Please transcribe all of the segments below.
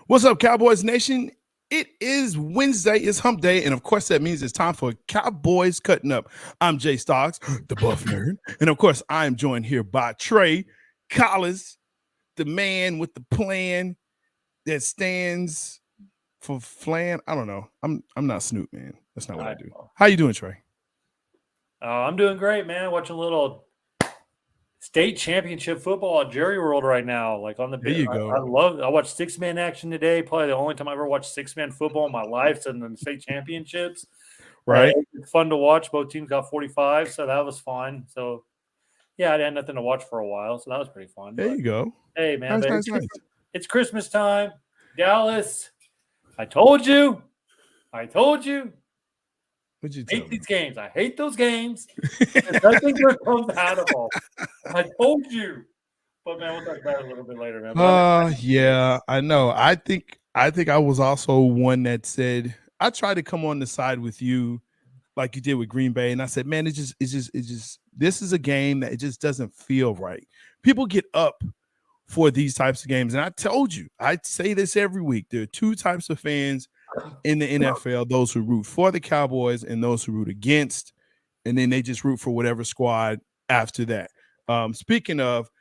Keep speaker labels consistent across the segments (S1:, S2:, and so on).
S1: What's up, Cowboys Nation? It is Wednesday. It's hump day. And of course, that means it's time for Cowboys Cutting Up. I'm J-Stogs, the buff nerd. And of course, I am joined here by Trey Collis, the man with the plan that stands for flan. I don't know. I'm not Snoop, man. That's not what I do. How you doing, Trey?
S2: I'm doing great, man. Watching a little state championship football at Jerry World right now. Like on the
S1: There you go.
S2: I watched six-man action today. Probably the only time I ever watched six-man football in my life in the state championships.
S1: Right.
S2: It's fun to watch. Both teams got 45, so that was fun. So yeah, I had nothing to watch for a while, so that was pretty fun.
S1: There you go.
S2: Hey, man,
S1: nice.
S2: It's Christmas time. Dallas, I told you.
S1: What'd you
S2: I hate
S1: tell
S2: these games. I hate those games. Nothing good comes out of them. I told you. But man, we'll talk about it a little bit later, man.
S1: Yeah, I know. I think I was also one that said I tried to come on the side with you like you did with Green Bay, and I said, man, it's just this is a game that it just doesn't feel right. People get up for these types of games, and I told you, I say this every week. There are two types of fans in the NFL, those who root for the Cowboys and those who root against, and then they just root for whatever squad after that. Speaking of,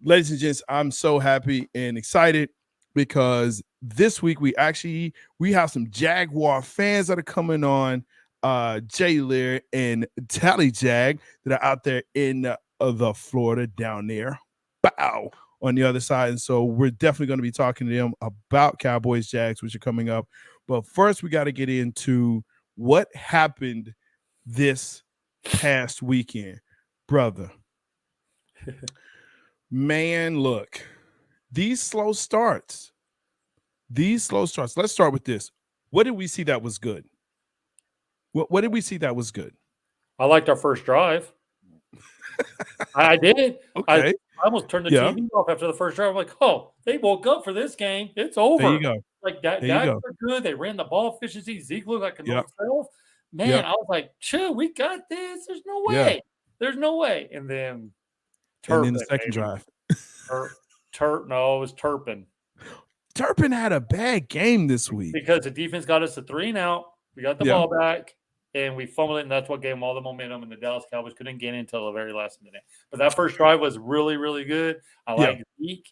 S1: ladies and gents, I'm so happy and excited because this week we have some Jaguar fans that are coming on, Lere and Tally Jag, that are out there in the Florida down there. Bow. On the other side. And so we're definitely going to be talking to them about Cowboys Jags, which are coming up. But first, we got to get into what happened this past weekend. Brother, man, look, these slow starts. Let's start with this. What did we see that was good? What did we see that was good?
S2: I liked our first drive. I did.
S1: Okay.
S2: I almost turned the TV off after the first drive. I'm like, oh, they woke up for this game. It's over.
S1: There you go.
S2: Like that were good. They ran the ball efficiency. Zeke looked like himself. Man, I was like, chill, we got this. There's no way.
S1: Yeah.
S2: There's no way. And then
S1: the second drive.
S2: No, it was Turpin.
S1: Turpin had a bad game this week.
S2: Because the defense got us a 3-and-out. We got the ball back. And we fumbled it, and that's what gave them all the momentum. And the Dallas Cowboys couldn't get in until the very last minute. But that first drive was really, really good. I like Zeke.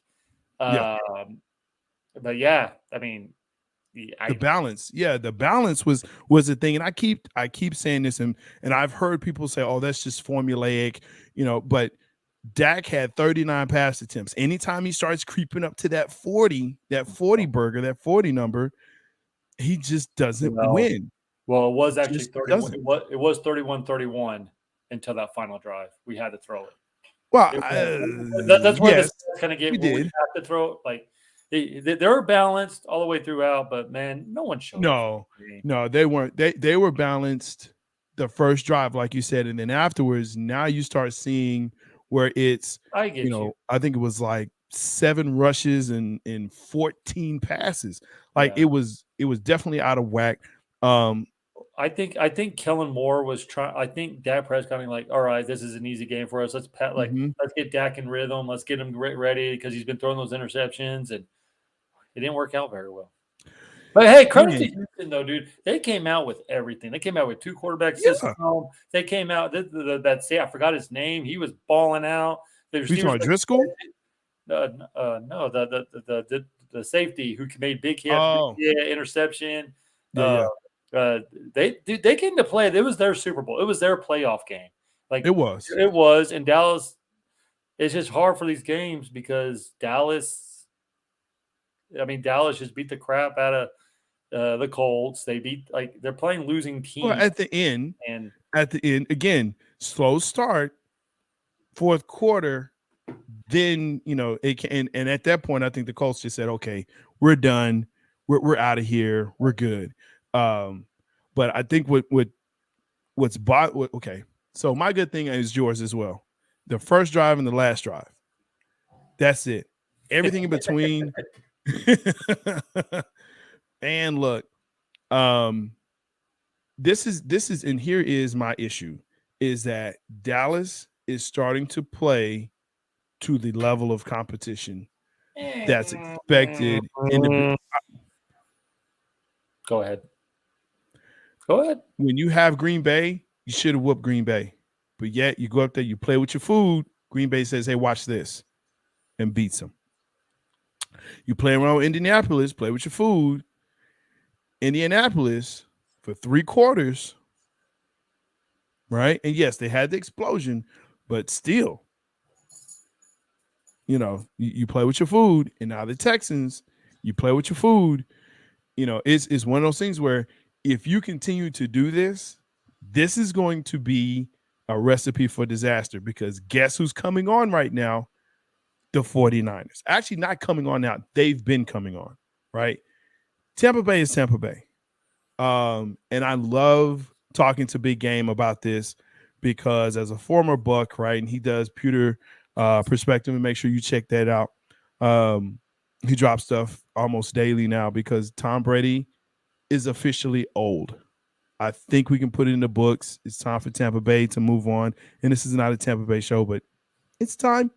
S2: But yeah, I mean,
S1: the balance. Yeah, the balance was the thing. And I keep saying this, and I've heard people say, "Oh, that's just formulaic," But Dak had 39 pass attempts. Anytime he starts creeping up to that 40 burger, that 40 number, he just doesn't win.
S2: Well, it was actually 31. It was 31-31 until that final drive. We had to throw it.
S1: Well,
S2: that's where this kind of get. We have to throw it. Like they were balanced all the way throughout, but man, no one showed.
S1: No, they weren't. They were balanced the first drive, like you said, and then afterwards, now you start seeing where it's. I think it was like 7 rushes and 14 passes. Like it was definitely out of whack.
S2: I think Kellen Moore was trying. I think Dak Prescott like, all right, this is an easy game for us. Let's get Dak in rhythm. Let's get him ready because he's been throwing those interceptions and it didn't work out very well. But hey, credit to Houston though, dude. They came out with everything. They came out with 2 quarterback system. They came out. I forgot his name. He was balling out.
S1: You talking about Driscoll?
S2: No, the safety who made big hit, interception. They came to play. It was their Super Bowl. It was their playoff game. Like
S1: it was.
S2: And Dallas. It's just hard for these games because Dallas just beat the crap out of the Colts. They beat they're playing losing teams.
S1: Well, at the end again, slow start, fourth quarter. Then it can, and at that point, I think the Colts just said, "Okay, we're done. We're out of here. We're good." But I think okay. So my good thing is yours as well. The first drive and the last drive. That's it. Everything in between. And look, this is, and here is my issue, is that Dallas is starting to play to the level of competition that's expected.
S2: Go ahead.
S1: When you have Green Bay, you should have whooped Green Bay. But yet you go up there, you play with your food. Green Bay says, hey, watch this, and beats them. You play around with Indianapolis, play with your food. Indianapolis, for 3 quarters, right? And yes, they had the explosion, but still, you play with your food. And now the Texans, you play with your food. It's one of those things where if you continue to do this, this is going to be a recipe for disaster, because guess who's coming on right now? The 49ers. Actually, not coming on now. They've been coming on, right? Tampa Bay is Tampa Bay. And I love talking to Big Game about this, because as a former Buck, right, and he does Pewter Perspective, and make sure you check that out. He drops stuff almost daily now, because Tom Brady is officially old. I think we can put it in the books. It's time for Tampa Bay to move on. And this is not a Tampa Bay show, but it's time.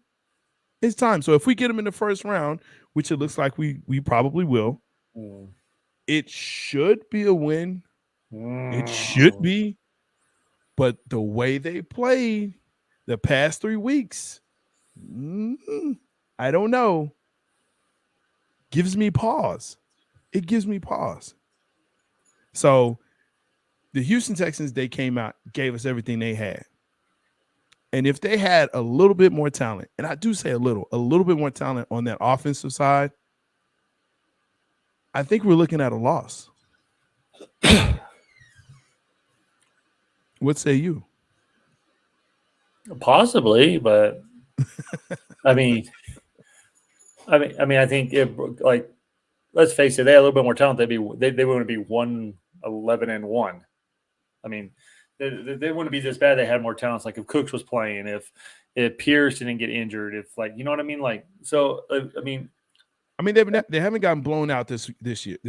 S1: It's time. So if we get them in the first round, which it looks like we probably will, it should be a win. It should be. But the way they played the past 3 weeks, I don't know. Gives me pause. It gives me pause. So the Houston Texans, they came out, gave us everything they had. And if they had a little bit more talent, and I do say a little bit more talent on that offensive side, I think we're looking at a loss. What say you?
S2: Possibly, but I think if, like, let's face it, they had a little bit more talent. They wouldn't be 1-11-1. I mean, they wouldn't be this bad. They had more talents. Like if Cooks was playing, if Pierce didn't get injured, if, like, you know what I mean? Like, so
S1: they haven't gotten blown out this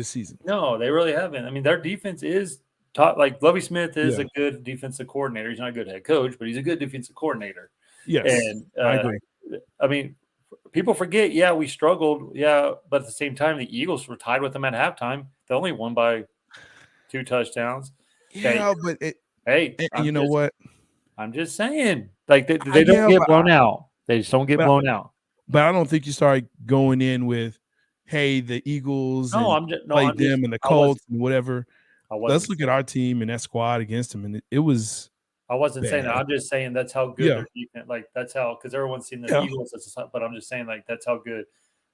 S1: season.
S2: No, they really haven't. I mean, their defense is top. Like Lovie Smith is a good defensive coordinator. He's not a good head coach, but he's a good defensive coordinator.
S1: Yes, and I agree.
S2: I mean, people forget. Yeah, we struggled. Yeah, but at the same time, the Eagles were tied with them at halftime. They only won by 2 touchdowns.
S1: Yeah, but you know what?
S2: I'm just saying, like they don't get blown out. They just don't get blown out.
S1: But I don't think you start going in with, hey, the Eagles and the Colts and whatever. Let's look at our team and that squad against them, and it was.
S2: I wasn't saying that. I'm just saying that's how good their defense. Like that's how, because everyone's seen the Eagles as a, but I'm just saying, like, that's how good.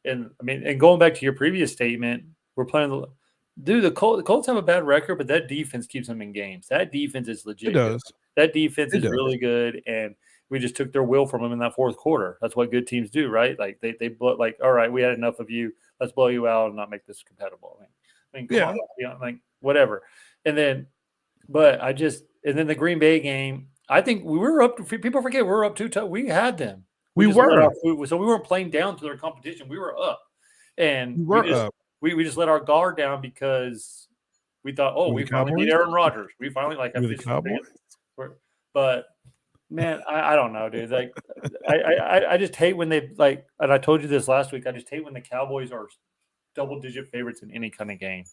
S2: And I mean, and going back to your previous statement, we're playing. The Colts have a bad record, but that defense keeps them in games. That defense is legit.
S1: It does.
S2: That defense is really good, and we just took their will from them in that fourth quarter. That's what good teams do, right? Like they blow, like, all right, we had enough of you. Let's blow you out and not make this compatible. I mean, come on, like whatever. And then, and then the Green Bay game, I think we were up. People forget we were up 2. We had them.
S1: We were.
S2: So we weren't playing down to their competition. We were up, and
S1: we were up.
S2: We just let our guard down because we thought, oh, we finally beat Aaron Rodgers. We finally but man, I don't know, dude. Like I just hate when they, like, and I told you this last week. I just hate when the Cowboys are double-digit favorites in any kind of game.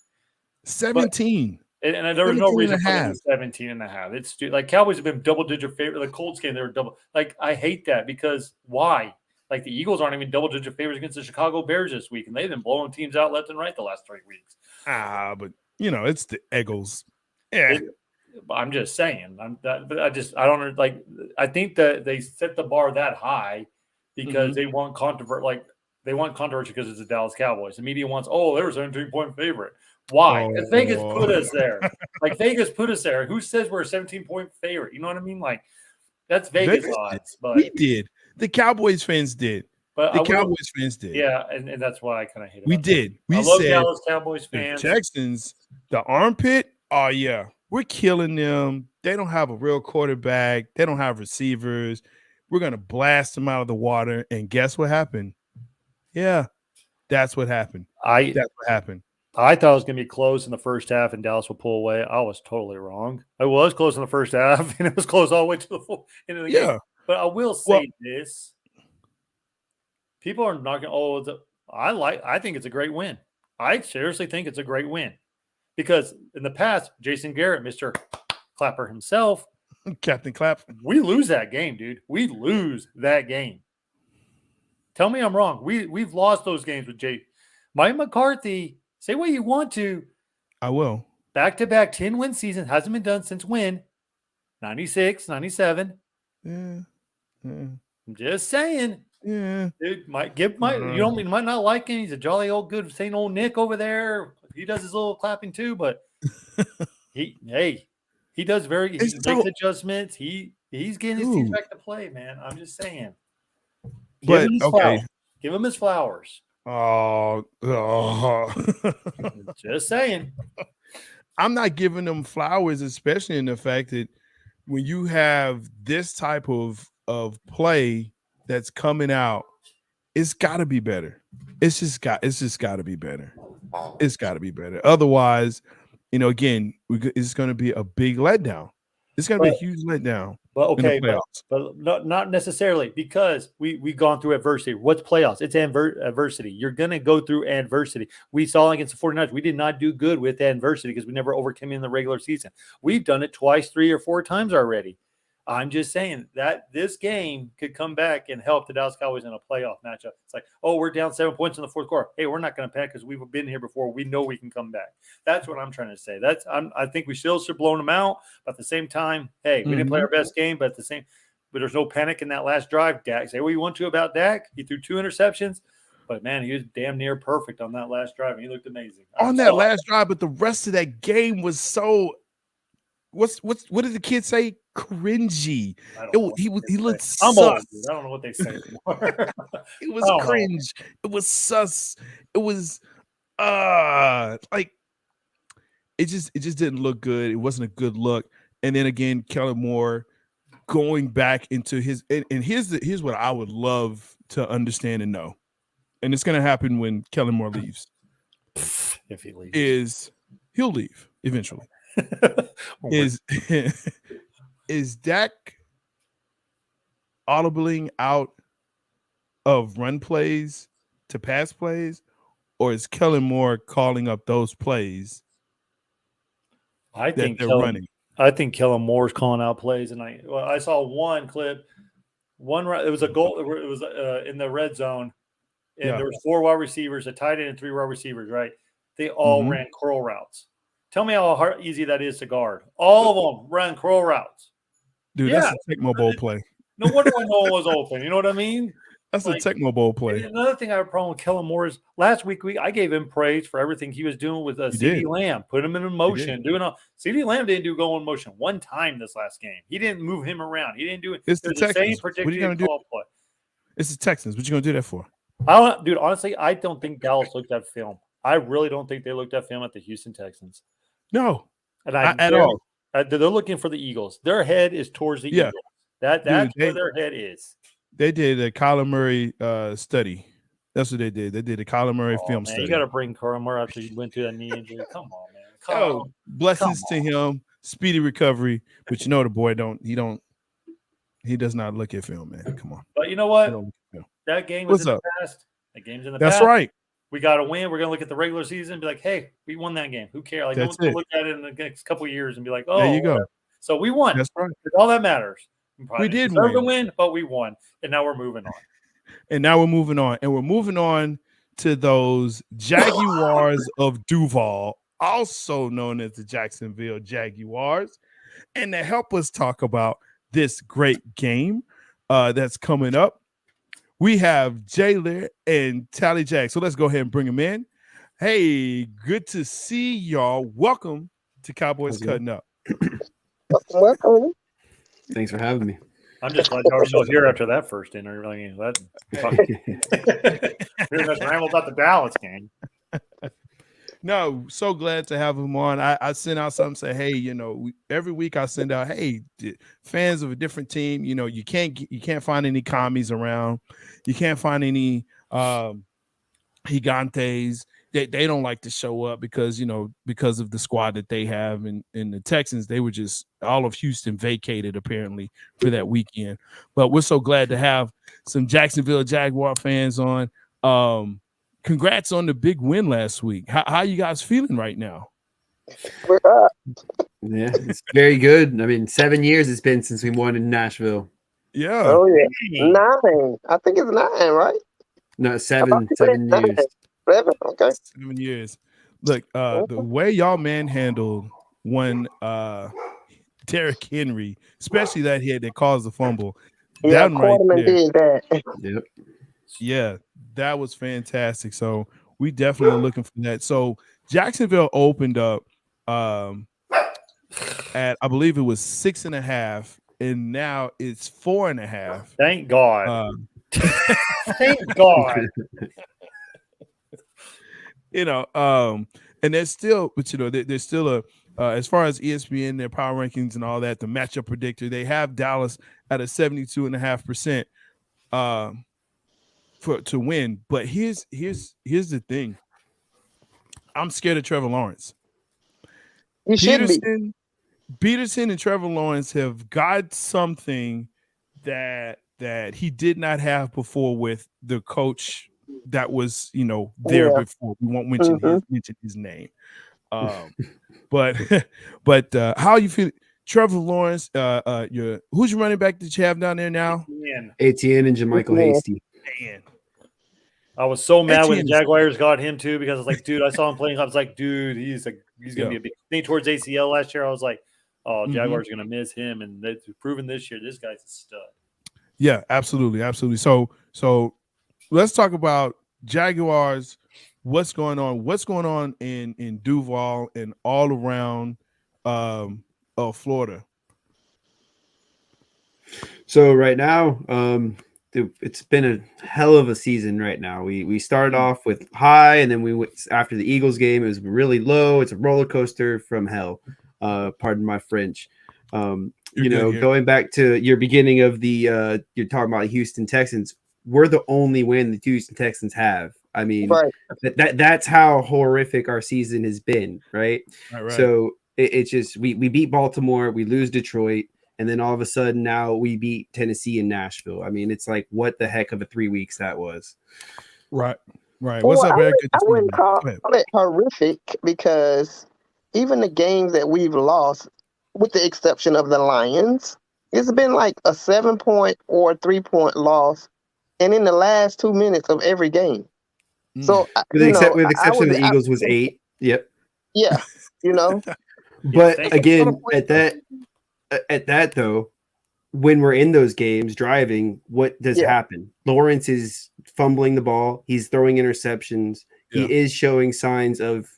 S1: 17.
S2: And there was no reason for them to 17 and a half. It's like Cowboys have been double-digit favorite. The Colts game, they were double. Like, I hate that, because why? Like, the Eagles aren't even double-digit favorites against the Chicago Bears this week, and they've been blowing teams out left and right the last 3 weeks.
S1: But it's the Eagles. Yeah.
S2: I'm just saying. I don't like. I think that they set the bar that high because they want controversy. Like, they want controversy because it's the Dallas Cowboys. The media wants, they're a 17-point favorite. Why? Because Vegas put us there. Like, Vegas put us there. Who says we're a 17-point favorite? You know what I mean? Like, that's Vegas odds. But
S1: we did. The Cowboys fans did.
S2: But
S1: the Cowboys fans did.
S2: Yeah, and that's why I kind of hate it.
S1: We did. We
S2: I love
S1: said
S2: Dallas Cowboys fans.
S1: The Texans, the armpit. Oh yeah, we're killing them. They don't have a real quarterback. They don't have receivers. We're gonna blast them out of the water. And guess what happened? Yeah, that's what happened. That's what happened.
S2: I thought it was going to be close in the first half and Dallas would pull away. I was totally wrong. It was close in the first half, and it was close all the way to the end of the game. But I will say this. People are not going to, I think it's a great win. I seriously think it's a great win because in the past, Jason Garrett, Mr. Clapper himself,
S1: Captain Clap.
S2: We lose that game, dude. We lose that game. Tell me I'm wrong. We've lost those games with Mike McCarthy. Say what you want to.
S1: I will.
S2: Back-to-back 10-win season hasn't been done since when? 96, 97.
S1: Yeah.
S2: I'm just saying.
S1: Yeah.
S2: Dude, you might not like him. He's a jolly old good St. Old Nick over there. He does his little clapping too, but he does he makes adjustments. He's getting his teams back to play, man. I'm just saying. Give him his flowers.
S1: Oh.
S2: Just saying.
S1: I'm not giving them flowers, especially in the fact that when you have this type of play that's coming out, it's got to be better. It's just got to be better. It's got to be better. Otherwise, again, it's going to be a big letdown. It's going to be a huge letdown.
S2: But okay, but not necessarily, because we've gone through adversity. What's playoffs? It's adversity. You're going to go through adversity. We saw against the 49ers. We did not do good with adversity because we never overcame it in the regular season. We've done it twice, 3 or 4 times already. I'm just saying that this game could come back and help the Dallas Cowboys in a playoff matchup. It's like, oh, we're down 7 points in the fourth quarter. Hey, we're not going to panic because we've been here before. We know we can come back. That's what I'm trying to say. I think we still should blow them out, but at the same time, hey, we didn't play our best game, but there's no panic in that last drive. Dak, say what you want to about Dak. He threw 2 interceptions, but man, he was damn near perfect on that last drive, and he looked amazing.
S1: Last drive, but the rest of that game was so. What did the kid say? Cringy. He looked sus.
S2: I'm old, dude. I don't know what they say anymore.
S1: It was cringe. It was sus. It was like it just didn't look good. It wasn't a good look. And then again, Kellen Moore going back into his and here's what I would love to understand and know. And it's gonna happen when Kellen Moore leaves.
S2: If he leaves.
S1: He'll leave eventually. Is Dak audibling out of run plays to pass plays, or is Kellen Moore calling up those plays?
S2: I think Kellen Moore's calling out plays, and I saw one clip. It was a goal. It was in the red zone, and there was 4 wide receivers, a tight end, and 3 wide receivers. Right? They all ran curl routes. Tell me how easy that is to guard. All of them ran curl routes.
S1: Dude, that's a Tecmo Bowl play.
S2: No wonder I know it was open. You know what I mean?
S1: That's a Tecmo Bowl play.
S2: Another thing I have a problem with Kellen Moore is last week I gave him praise for everything he was doing with CeeDee Lamb, put him in motion, CeeDee Lamb didn't do go in motion one time this last game. He didn't move him around. He didn't do it.
S1: It's the Texans.
S2: Same particular call play.
S1: It's the Texans. What you gonna do that for?
S2: Dude, honestly, I don't think Dallas looked at film. I really don't think they looked at film at the Houston Texans.
S1: No,
S2: at all. They're looking for the Eagles. Their head is towards the Eagles. That's where their head is.
S1: They did a Kyler Murray study. That's what they did. They did a Kyler Murray film study.
S2: You got to bring Kyler Murray after you went through that knee injury. Come on, man.
S1: Blessings to him. Speedy recovery. But the boy he does not look at film, man. Come on.
S2: But you know what? That game was in the past. That game's in the past.
S1: That's right.
S2: We got to win. We're going to look at the regular season and be like, hey, we won that game. Who cares? Like, no one's going to look at it in the next couple of years and be like, oh, there you go. So we won. That's right. That's all that matters.
S1: We did
S2: win, but we won. And now we're moving on.
S1: And we're moving on to those Jaguars of Duval, also known as the Jacksonville Jaguars. And to help us talk about this great game that's coming up, we have Lere and Tally Jack. So let's go ahead and bring them in. Hey, good to see y'all. Welcome to Cowboys Cutting Up.
S3: Welcome.
S4: Thanks for having me.
S2: I'm just glad y'all were still here after that first interview. Pretty much rambled about the Dallas game.
S1: No, so glad to have him on. I sent out something, say, hey, every week I send out, hey, fans of a different team, you can't find any commies around. You can't find any gigantes. They don't like to show up because of the squad that they have. And the Texans, they were just all of Houston vacated apparently for that weekend. But we're so glad to have some Jacksonville Jaguar fans on. Congrats on the big win last week. How you guys feeling right now?
S3: We're up.
S4: Yeah, it's very good. I mean, 7 years it's been since we won in Nashville.
S1: Yeah.
S3: Oh yeah,
S2: Dang.
S3: 9. I think it's 9, right?
S4: No,
S3: I
S4: seven
S3: thought you said
S4: 7 years.
S3: 9. 7. Okay.
S1: 7 years. Look, the way y'all manhandled one Derrick Henry, especially that hit that caused the fumble.
S3: Yeah,
S1: That one right
S3: Quarterman
S1: there.
S3: did that.
S4: Yep.
S1: Yeah, that was fantastic. So we definitely are looking for that. So Jacksonville opened up at, I believe it was 6.5, and now it's 4.5.
S2: Thank God. Thank God.
S1: And there's still, but there's still a as far as ESPN, their power rankings and all that, the matchup predictor, they have Dallas at a 72.5% to win. But here's the thing. I'm scared of Trevor Lawrence.
S3: You should be.
S1: Peterson and Trevor Lawrence have got something that he did not have before with the coach that was there before. We won't mention his name. But how you feel, Trevor Lawrence? Who's your running back that you have down there now?
S4: Etienne and Jermichael Hasty.
S1: Man.
S2: I was so mad when the
S1: Etienne's-
S2: Jaguars got him too, because I was like, dude, I saw him playing. I was like, dude, he's gonna be a big thing towards ACL last year. I was like, oh, Jaguars are gonna miss him, and they've proven this year this guy's a stud.
S1: Yeah, absolutely. So let's talk about Jaguars. What's going on? What's going on in Duval and all around Florida?
S4: So right now, it's been a hell of a season right now. We started off with high, and then we went after the Eagles game. It was really low. It's a roller coaster from hell. Pardon my French. Going back to your beginning of the you're talking about Houston Texans. We're the only win the Houston Texans have. I mean,
S3: Right.
S4: that's how horrific our season has been, right?
S1: Right.
S4: So it's just we beat Baltimore, we lose Detroit, and then all of a sudden now we beat Tennessee and Nashville. I mean, it's like, what the heck of a 3 weeks that was.
S1: Right. What's up, Eric?
S3: I wouldn't call it horrific, because even the games that we've lost, with the exception of the Lions, it's been like a 7-point or 3-point loss, and in the last 2 minutes of every game. So,
S4: with the exception of the Eagles was 8. Yep.
S3: Yeah.
S4: But again, at that though, when we're in those games driving, what does happen? Lawrence is fumbling the ball. He's throwing interceptions. He is showing signs of,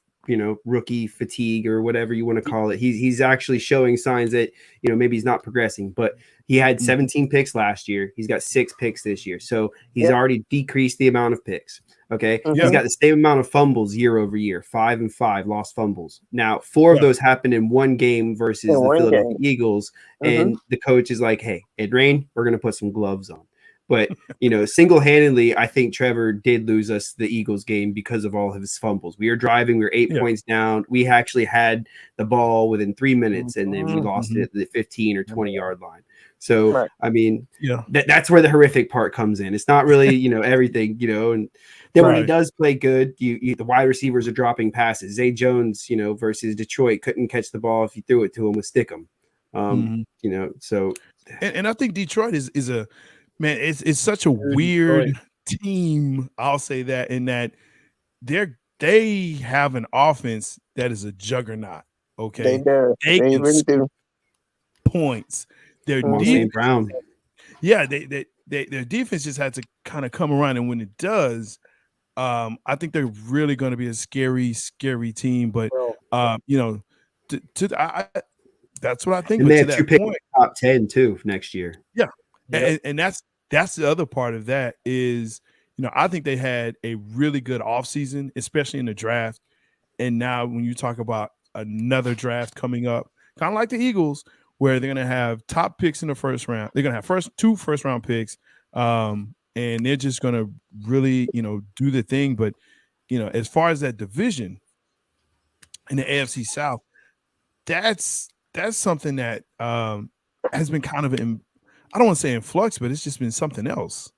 S4: rookie fatigue or whatever you want to call it. He's actually showing signs that, maybe he's not progressing, but he had 17 picks last year. He's got 6 picks this year. So he's already decreased the amount of picks. Okay. He's got the same amount of fumbles year over year, 5 and 5 lost fumbles. Now, 4 of those happened in one game versus the Philadelphia Eagles. And the coach is like, hey, it rained. We're going to put some gloves on. But, single-handedly, I think Trevor did lose us the Eagles game because of all of his fumbles. We were driving. We were 8 points down. We actually had the ball within 3 minutes, and then we lost it at the 15 or 20-yard line. So, I mean, that's where the horrific part comes in. It's not really, everything, and then when he does play good, the wide receivers are dropping passes. Zay Jones, versus Detroit, couldn't catch the ball if you threw it to him with Stickum. So.
S1: And I think Detroit is a – man, it's such a weird team. I'll say that, in that they have an offense that is a juggernaut. Okay,
S3: they really do.
S1: Points. Their defense,
S4: Brown.
S1: Yeah, their defense just had to kind of come around, and when it does, I think they're really going to be a scary team. But that's what I think.
S4: And they have
S1: to
S4: 2
S1: that
S4: picks
S1: point,
S4: top 10 too next year.
S1: Yeah. And that's the other part of that is, I think they had a really good offseason, especially in the draft. And now when you talk about another draft coming up, kind of like the Eagles, where they're going to have top picks in the first round. They're going to have 2 first-round picks, and they're just going to really, do the thing. But, as far as that division in the AFC South, that's something that has been kind of I don't want to say in flux, but it's just been something else.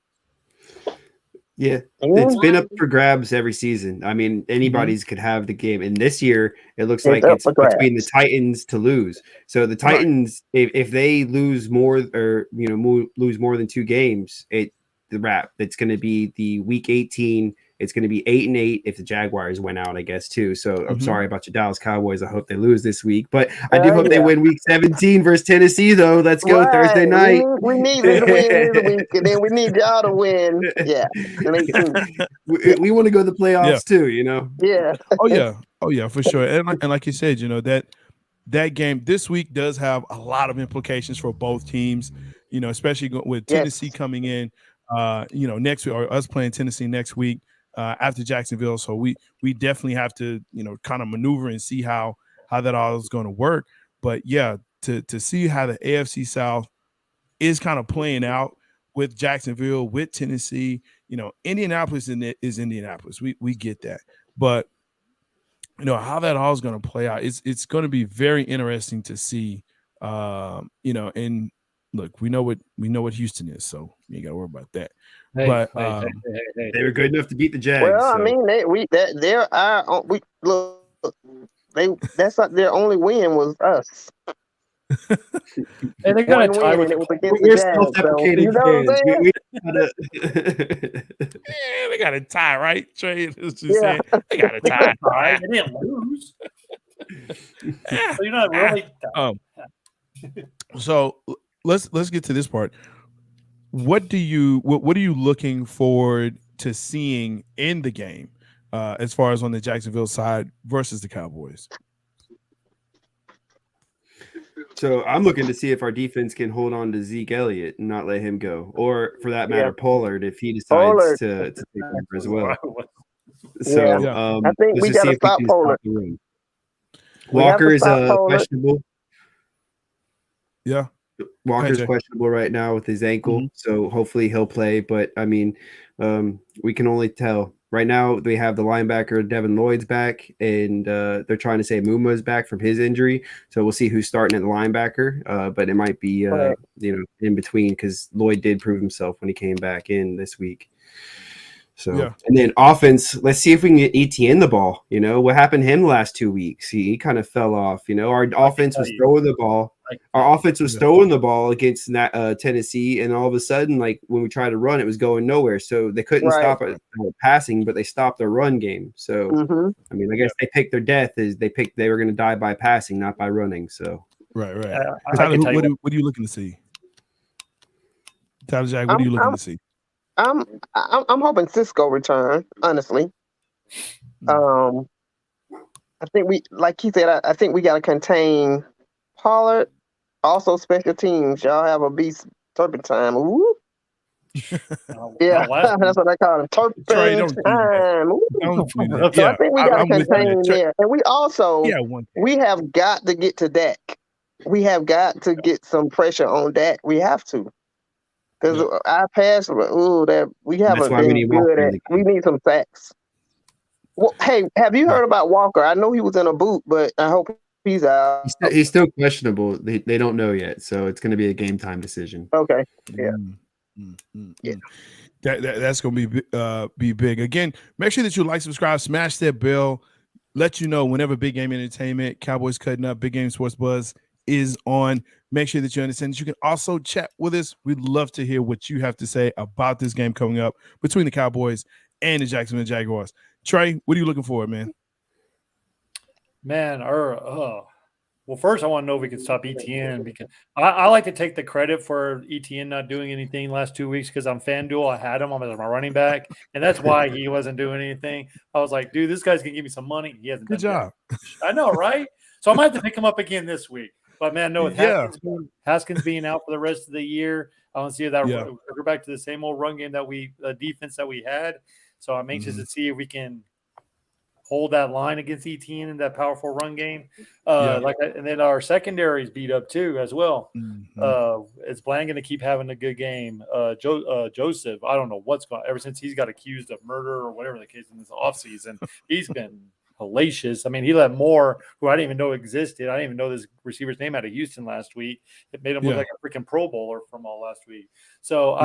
S4: Yeah, it's been up for grabs every season. I mean, anybody's could have the game. And this year, it looks like it's between the Titans to lose. So the Titans, if they lose more or lose more than 2 games, the wrap. It's going to be the week 18. It's going to be 8-8 if the Jaguars win out, I guess, too. So I'm sorry about your Dallas Cowboys. I hope they lose this week, but I do hope they win week 17 versus Tennessee, though. Let's go Thursday night.
S3: We need them to win this week, and then we need y'all to win. Yeah.
S4: we want to go to the playoffs too,
S3: Yeah.
S1: Oh yeah, for sure. And like you said, that game this week does have a lot of implications for both teams, especially with Tennessee coming in, next week, or us playing Tennessee next week after Jacksonville. So we definitely have to, kind of maneuver and see how that all is going to work. But yeah, to see how the AFC South is kind of playing out with Jacksonville, with Tennessee, Indianapolis is Indianapolis. We get that. But how that all is going to play out, it's going to be very interesting to see. And look, we know what Houston is, so you ain't got to worry about that.
S4: They were good enough to beat the Jags.
S3: Well, I mean, that's not their only win was us.
S2: And they got a tie with
S4: we're self-deprecating fans.
S1: They got a tie, right, Trey? Saying, they got a tie.
S2: They didn't lose. So you're not really.
S1: So let's get to this part. What are you looking forward to seeing in the game, as far as on the Jacksonville side versus the Cowboys?
S4: So I'm looking to see if our defense can hold on to Zeke Elliott and not let him go, or for that matter, Pollard, if he decides to take over as well. So
S3: I think we got to stop Pollard.
S4: Walker is questionable.
S1: Yeah.
S4: Walker's questionable right now with his ankle, so hopefully he'll play. But I mean, we can only tell. Right now, they have the linebacker Devin Lloyd's back, and they're trying to say Muma is back from his injury. So we'll see who's starting at the linebacker. But it might be in between, because Lloyd did prove himself when he came back in this week. So and then offense, let's see if we can get ETN the ball. What happened to him the last 2 weeks? He kind of fell off. Our offense was throwing the ball. Our offense was throwing the ball against Tennessee, and all of a sudden, like when we tried to run, it was going nowhere. So they couldn't stop it passing, but they stopped their run game. So I mean, I guess they picked their death is they were going to die by passing, not by running. So
S1: right. Tyler, what are you looking to see? Tyler Jack, what are you looking to see?
S3: I'm hoping Cisco return, honestly. I think like he said, I think we got to contain Pollard. Also, special teams. Y'all have a beast turpentine. Ooh. Yeah, that's what I call it. Turpentine. So I think we got to contain there. And we also, we have got to get to Dak. We have got to get some pressure on Dak. We have to. Because our pass, we haven't been good at. We need some sacks. Well, hey, have you heard about Walker? I know he was in a boot, but I hope he's out.
S4: He's still questionable. They don't know yet, so it's going to be a game time decision.
S3: Okay. Yeah.
S1: Yeah. That's going to be big. Again, make sure that you like, subscribe, smash that bell. Let you know whenever Big Game Entertainment, Cowboys Cutting Up, Big Game Sports Buzz is on. Make sure that you understand that you can also chat with us. We'd love to hear what you have to say about this game coming up between the Cowboys and the Jacksonville Jaguars. Trey, what are you looking for, man?
S2: Well, first I want to know if we can stop ETN, because I like to take the credit for ETN not doing anything last 2 weeks, because on FanDuel I had him as my running back, and that's why he wasn't doing anything. I was like, dude, this guy's going to give me some money. He hasn't. Good
S1: job.
S2: I know, right? So I might have to pick him up again this week. But, man, no, with Haskins being out for the rest of the year, I don't see that we're back to the same old run game defense that we had. So I'm anxious to see if we can hold that line against ETN in that powerful run game. And then our secondary is beat up too as well. Is Bland going to keep having a good game? Joseph, I don't know what's going on. Ever since he's got accused of murder or whatever the case in this offseason, he's been hellacious. I mean, he let Moore, who I didn't even know existed. I didn't even know this receiver's name out of Houston last week. It made him look like a freaking Pro Bowler from all last week. So,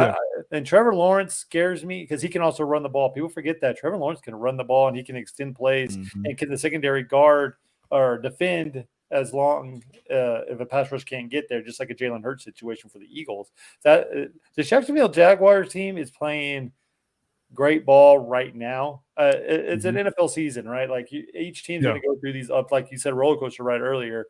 S2: and Trevor Lawrence scares me because he can also run the ball. People forget that Trevor Lawrence can run the ball and he can extend plays and can the secondary guard or defend as long if a pass rush can't get there, just like a Jalen Hurts situation for the Eagles. That the Jacksonville Jaguars team is playing great ball right now. It's an NFL season, right? Like each team's going to go through these up, like you said, roller coaster right earlier.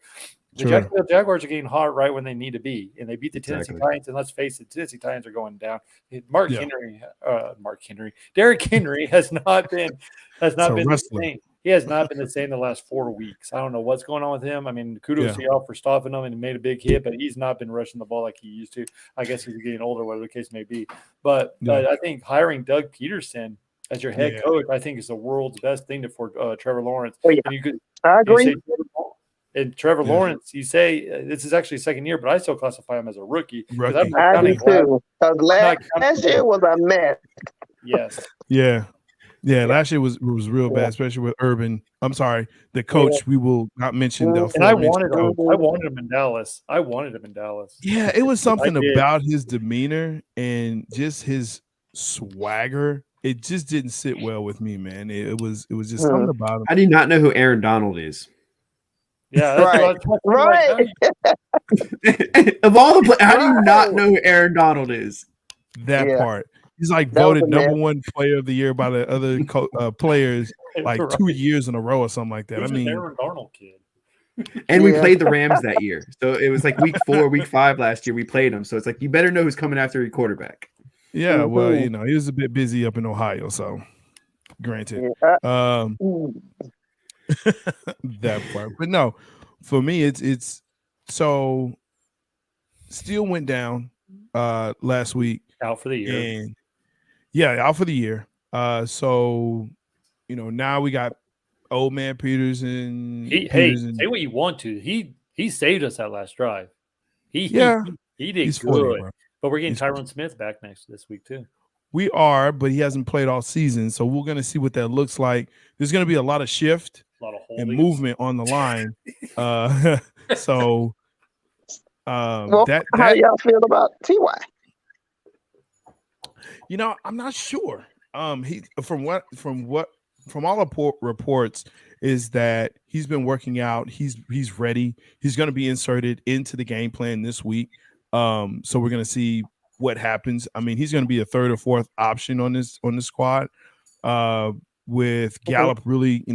S2: The Jacksonville Jaguars are getting hot right when they need to be, and they beat the Tennessee Titans. And let's face it, Tennessee Titans are going down. Derrick Henry has not been the same. He has not been the same the last 4 weeks. I don't know what's going on with him. I mean, kudos to y'all for stopping him and he made a big hit, but he's not been rushing the ball like he used to. I guess he's getting older, whatever the case may be. But I think hiring Doug Peterson as your head coach, I think is the world's best thing for Trevor Lawrence.
S3: Oh, yeah.
S2: And
S3: I agree.
S2: And Trevor Lawrence, you say this is actually second year, but I still classify him as a rookie.
S3: I do too. Because last year was a mess.
S2: Yes.
S1: Yeah, last year was real bad, especially with Urban. I'm sorry, the coach. We will not mention the.
S2: And I wanted him in Dallas. Yeah,
S1: it was something about his demeanor and just his swagger. It just didn't sit well with me, man. It was just something about him.
S4: I do not know who Aaron Donald is.
S2: Yeah,
S3: right.
S4: Of all the how do you not know who Aaron Donald is?
S1: That part. He's like voted number one player of the year by the other players like 2 years in a row or something like that.
S2: I mean, Aaron Donald kid.
S4: And we played the Rams that year. So it was like week 4, week 5 last year we played them. So it's like you better know who's coming after your quarterback.
S1: Yeah, well, he was a bit busy up in Ohio, so granted. That part. But no, for me it's so Steel went down last week.
S2: Out for the year.
S1: And out for the year. So, now we got old man Peterson.
S2: Say what you want to. He saved us that last drive. He did good. 40, but we're getting Tyron Smith back this week too.
S1: We are, but he hasn't played all season, so we're going to see what that looks like. There's going to be a lot of shift and movement on the line. So,
S3: how y'all feel about T.Y.?
S1: I'm not sure. He from all the reports is that he's been working out. He's ready. He's going to be inserted into the game plan this week. So we're going to see what happens. I mean, he's going to be a third or fourth option on the squad. With Gallup really,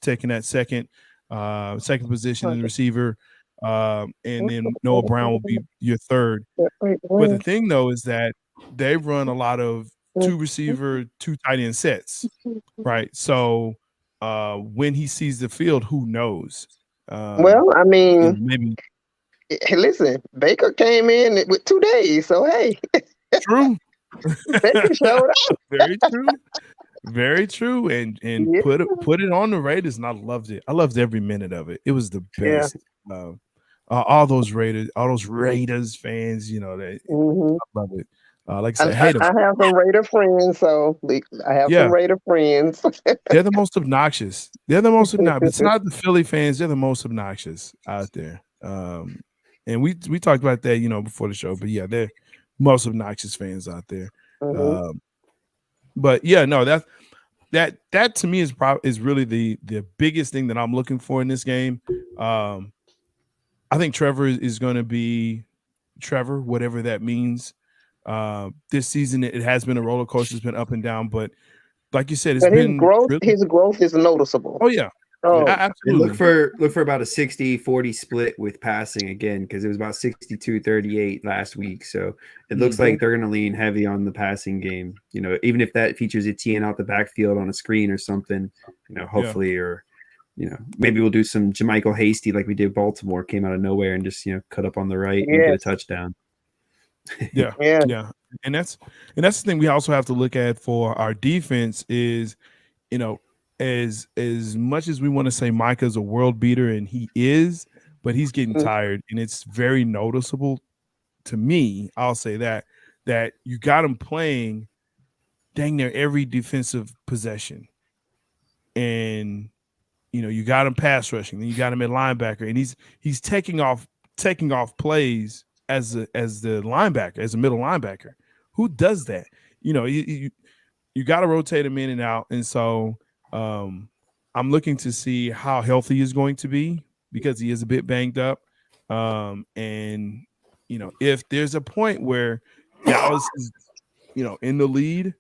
S1: taking that second position in the receiver, and then Noah Brown will be your third. But the thing though is that they run a lot of 2 receiver, 2 tight end sets, right? So when he sees the field, who knows?
S3: Well, I mean,
S1: maybe.
S3: Hey, listen, Baker came in with 2 days, so hey,
S1: true.
S3: Baker showed up.
S1: Very true, and put it on the Raiders, and I loved it. I loved every minute of it. It was the best. All those Raiders fans, I love it. Like I said,
S3: I have some Raider friends, so I have some Raider friends.
S1: They're the most obnoxious. It's not the Philly fans. They're the most obnoxious out there. And we talked about that, before the show. But yeah, they're most obnoxious fans out there. But yeah, no, that to me is really the biggest thing that I'm looking for in this game. I think Trevor is going to be Trevor, whatever that means. This season it has been a roller coaster. It's been up and down, but like you said,
S3: his growth is noticeable.
S1: Oh yeah. Absolutely.
S4: Look for about a 60-40 split with passing again, because it was about 62-38 last week. So it looks like they're going to lean heavy on the passing game. Even if that features Etienne out the backfield on a screen or something, hopefully, or maybe we'll do some Jermichael Hasty like we did Baltimore, came out of nowhere and just get up on the right and get a touchdown.
S1: Yeah. And that's the thing we also have to look at for our defense is, as much as we want to say Micah's a world beater, and he is, but he's getting tired, and it's very noticeable to me. I'll say that you got him playing dang near every defensive possession, and you got him pass rushing, then you got him at linebacker, and he's taking off plays as the linebacker, as a middle linebacker. Who does that? You got to rotate him in and out, and so I'm looking to see how healthy he's going to be because he is a bit banged up. And if there's a point where Dallas is, in the lead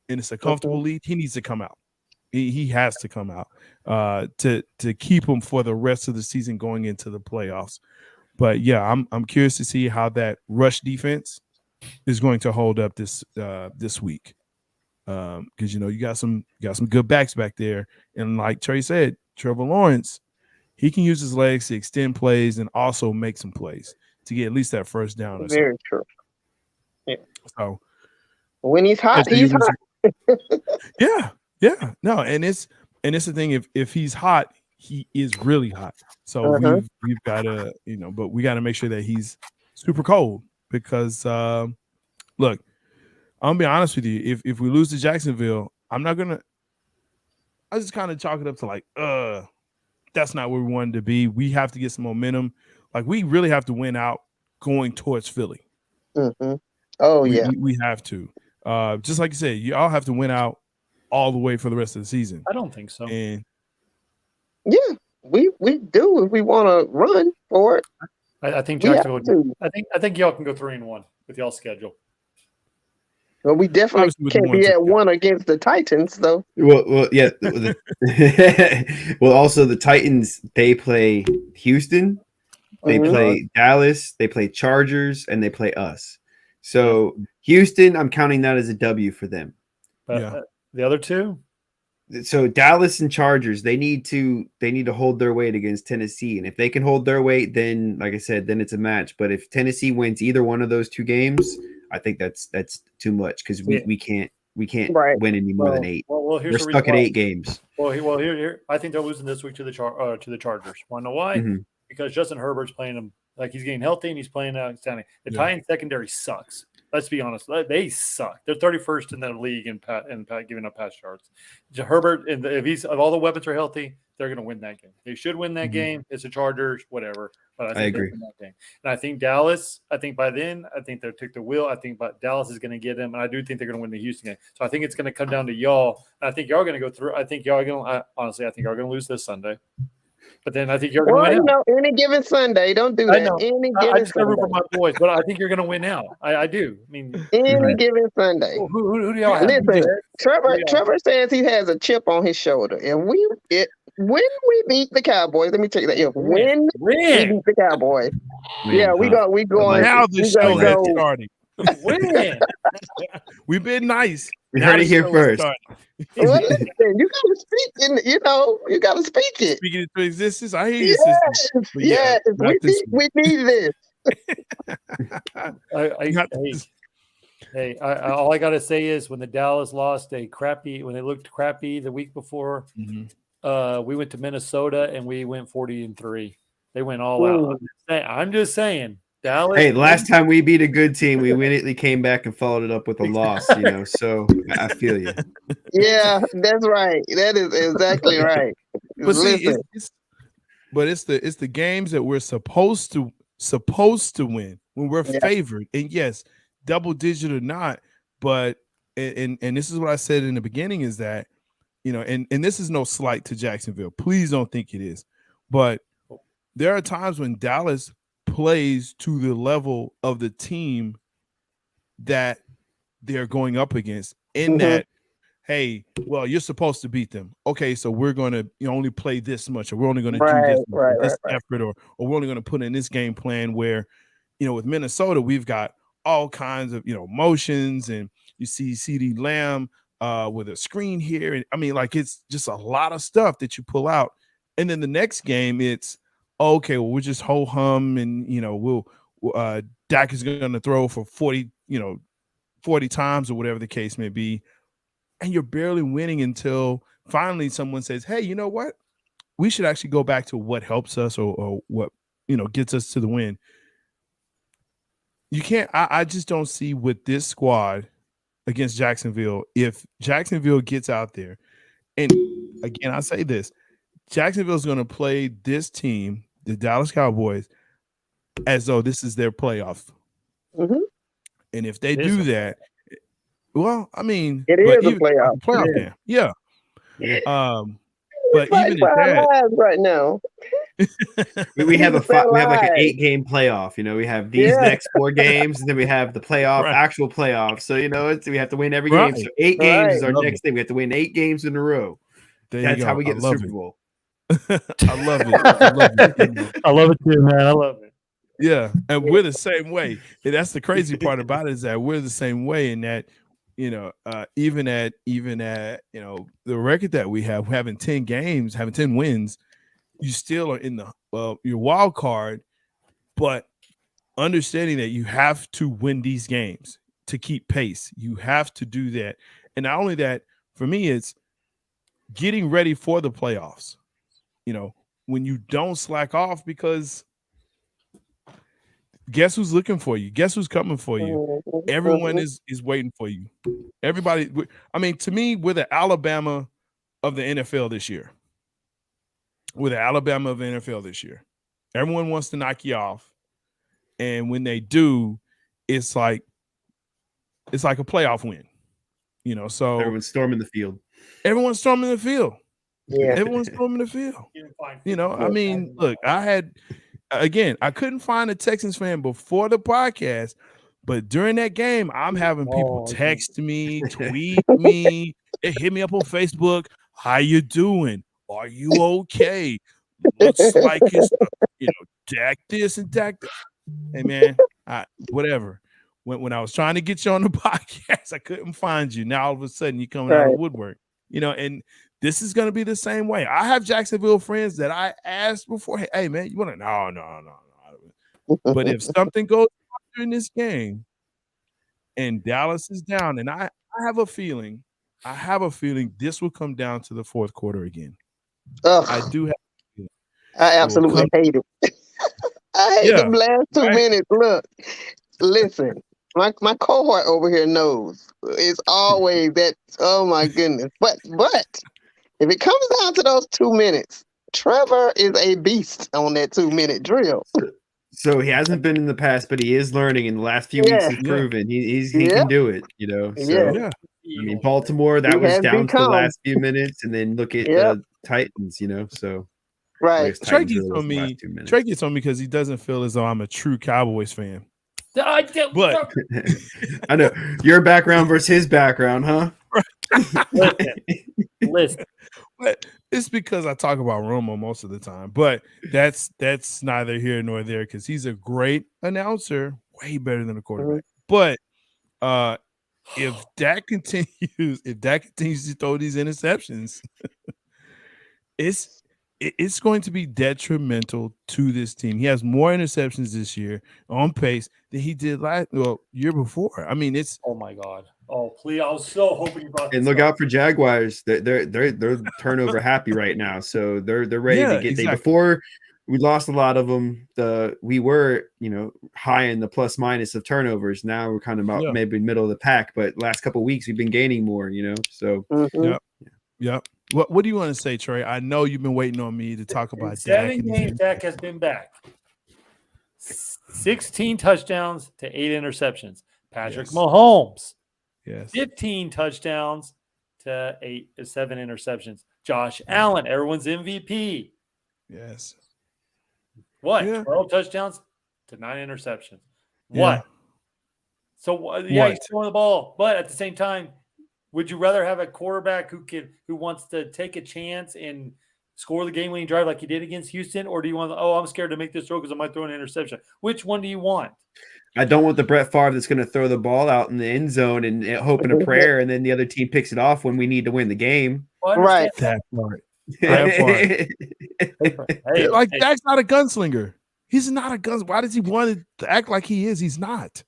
S1: and it's a comfortable lead, he needs to come out. He has to come out to keep him for the rest of the season going into the playoffs. But yeah, I'm curious to see how that rush defense is going to hold up this week. Because you got some good backs back there, and like Trey said, Trevor Lawrence, he can use his legs to extend plays and also make some plays to get at least that first down. Or
S3: Very
S1: something.
S3: true. Yeah.
S1: So
S3: when he's hot, he's hot.
S1: Yeah. No, and it's the thing. If he's hot, he is really hot. So we've got to but we got to make sure that he's super cold because look. I'm gonna be honest with you. If we lose to Jacksonville, I just kind of chalk it up to like, that's not where we wanted to be. We have to get some momentum. Like we really have to win out going towards Philly.
S3: Mm-hmm. Oh yeah,
S1: we have to. Just like you said, you all have to win out all the way for the rest of the season.
S2: I don't think so.
S1: And
S3: yeah, we do if we want to run for it.
S2: I think Jacksonville. I think y'all can go 3-1 with y'all's schedule.
S3: Well, we definitely can't be at 1 against the Titans, though.
S4: Well, yeah. Well, also the Titans, they play Houston, they play Dallas, they play Chargers, and they play us. So Houston, I'm counting that as a W for them.
S2: But the other two.
S4: So Dallas and Chargers, they need to hold their weight against Tennessee, and if they can hold their weight, then like I said, then it's a match. But if Tennessee wins either one of those two games, I think that's too much because we can't win any more than 8.
S2: Well,
S4: they're stuck at 8 games.
S2: Well, here I think they're losing this week to the Chargers. Want to know why?
S4: Mm-hmm.
S2: Because Justin Herbert's playing them like he's getting healthy and he's playing outstanding. The Titans secondary sucks. Let's be honest, they suck. They're 31st in the league in giving up pass yards. Herbert, if all the weapons are healthy, they're going to win that game. They should win that game. It's the Chargers, whatever. But I think
S4: agree.
S2: Win that game. And I think Dallas. I think by then, they took the wheel. I think Dallas is going to get them, and I do think they're going to win the Houston game. So I think it's going to come down to y'all. And I think y'all are going to go through. I think y'all are going to. Honestly, I think y'all are going to lose this Sunday. But then I think you're going to win out.
S3: Any given Sunday, don't do that.
S2: I just root for my boys, but I think you're going to win out. I do. I mean,
S3: any given Sunday.
S2: Who do y'all have?
S3: Listen, Trevor says he has a chip on his shoulder, and when we beat the Cowboys, let me tell you that. When we beat the Cowboys, we going.
S1: Now the show is starting.
S2: Win.
S1: We've been nice.
S4: We heard it here first.
S3: Well, listen, you gotta speak you gotta speak it.
S1: Speaking into existence, I hear you.
S3: Yes, we need this.
S2: All I gotta say is when the Dallas lost when they looked crappy the week before, we went to Minnesota and we went 40-3. They went all out. I'm just saying. Dallas,
S4: hey, last time we beat a good team, we immediately came back and followed it up with a loss, So I feel you.
S3: Yeah, that's right. That is exactly right.
S1: But see, it's the games that we're supposed to win when we're favored. And yes, double digit or not, but and this is what I said in the beginning is that, and this is no slight to Jacksonville. Please don't think it is. But there are times when Dallas plays to the level of the team that they're going up against in that, hey, well, you're supposed to beat them. Okay, so we're going to only play this much, or we're only going to do this effort, or we're only going to put in this game plan where, with Minnesota, we've got all kinds of, motions, and you see CeeDee Lamb with a screen here. And I mean, like, it's just a lot of stuff that you pull out. And then the next game, it's, okay, well, we'll just ho-hum and, Dak is going to throw for 40 times or whatever the case may be. And you're barely winning until finally someone says, hey, you know what? We should actually go back to what helps us or what, gets us to the win. You can't, I just don't see with this squad against Jacksonville, if Jacksonville gets out there, and again, I say this, Jacksonville's going to play this team, the Dallas Cowboys, as though this is their playoff.
S3: Mm-hmm.
S1: And if they do that, well, I mean,
S3: it is a playoff
S1: game. Yeah.
S3: But even at that, right now,
S4: we have like an 8-game playoff. You know, we have these next 4 games, and then we have the actual playoff. So we have to win every game. So 8 games is our next thing. We have to win 8 games in a row. That's how we get the Super Bowl.
S1: I love it.
S2: I love it too, man. I love it.
S1: Yeah, and we're the same way. And that's the crazy part about it, is that we're the same way in that, even at the record that we have, having 10 games, having 10 wins, you still are in the your wild card, but understanding that you have to win these games to keep pace. You have to do that. And not only that, for me, it's getting ready for the playoffs. When you don't slack off, because guess who's looking for you? Guess who's coming for you? Everyone is waiting for you. Everybody. I mean, to me, we're the Alabama of the NFL this year. We're the Alabama of the NFL this year. Everyone wants to knock you off, and when they do, it's like a playoff win. So
S4: everyone's storming the field.
S1: Everyone's storming the field.
S3: Yeah,
S1: everyone's storming the field. I mean, look, I couldn't find a Texans fan before the podcast, but during that game, I'm having people text me, tweet me, they hit me up on Facebook. How you doing? Are you okay? Looks like it's Dak this and Dak that. Hey man, whatever. When I was trying to get you on the podcast, I couldn't find you. Now all of a sudden you coming out of the woodwork. And this is going to be the same way. I have Jacksonville friends that I asked before, hey man, you want to? No. But if something goes in this game and Dallas is down, and I have a feeling this will come down to the fourth quarter again. I do have a feeling.
S3: I absolutely hate it. I hate the last 2 minutes. Look, listen. My cohort over here knows it's always that. Oh my goodness! But if it comes down to those 2 minutes, Trevor is a beast on that 2-minute drill.
S4: So he hasn't been in the past, but he is learning. In the last few weeks, he's proven he can do it. So I mean, Baltimore, that was down to the last few minutes, and then look at the Titans. So
S3: right.
S1: Trey gets on me. Trey gets on me because he doesn't feel as though I'm a true Cowboys fan. But
S4: I know your background versus his background, huh?
S2: Listen.
S1: But it's because I talk about Romo most of the time. But that's neither here nor there, because he's a great announcer, way better than a quarterback. But if Dak continues to throw these interceptions, it's going to be detrimental to this team. He has more interceptions this year on pace than he did year before. I mean, it's
S2: oh my god. Oh please! I was so hoping you brought.
S4: And look out for Jaguars. They're turnover happy right now, so they're ready to get. Exactly. Before we lost a lot of them. We were high in the plus minus of turnovers. Now we're kind of about maybe middle of the pack. But last couple of weeks we've been gaining more. So
S1: Yep. What do you want to say, Trey? I know you've been waiting on me to talk about
S2: Dak. 7 games, Dak has been back. 16 touchdowns to 8 interceptions. Patrick Mahomes.
S1: Yes.
S2: 15 touchdowns to 7 interceptions. Josh Allen, everyone's MVP.
S1: Yes.
S2: What? 12 touchdowns to 9 interceptions. What? So he's throwing the ball, but at the same time, would you rather have a quarterback who wants to take a chance and score the game-winning drive like he did against Houston, or do you want? I'm scared to make this throw because I might throw an interception. Which one do you want?
S4: I don't want the Brett Favre that's going to throw the ball out in the end zone and hoping a prayer, and then the other team picks it off when we need to win the game.
S3: Right.
S1: That part. Hey, like Dak's not a gunslinger. He's not a gunslinger. Why does he want to act like he is? He's not.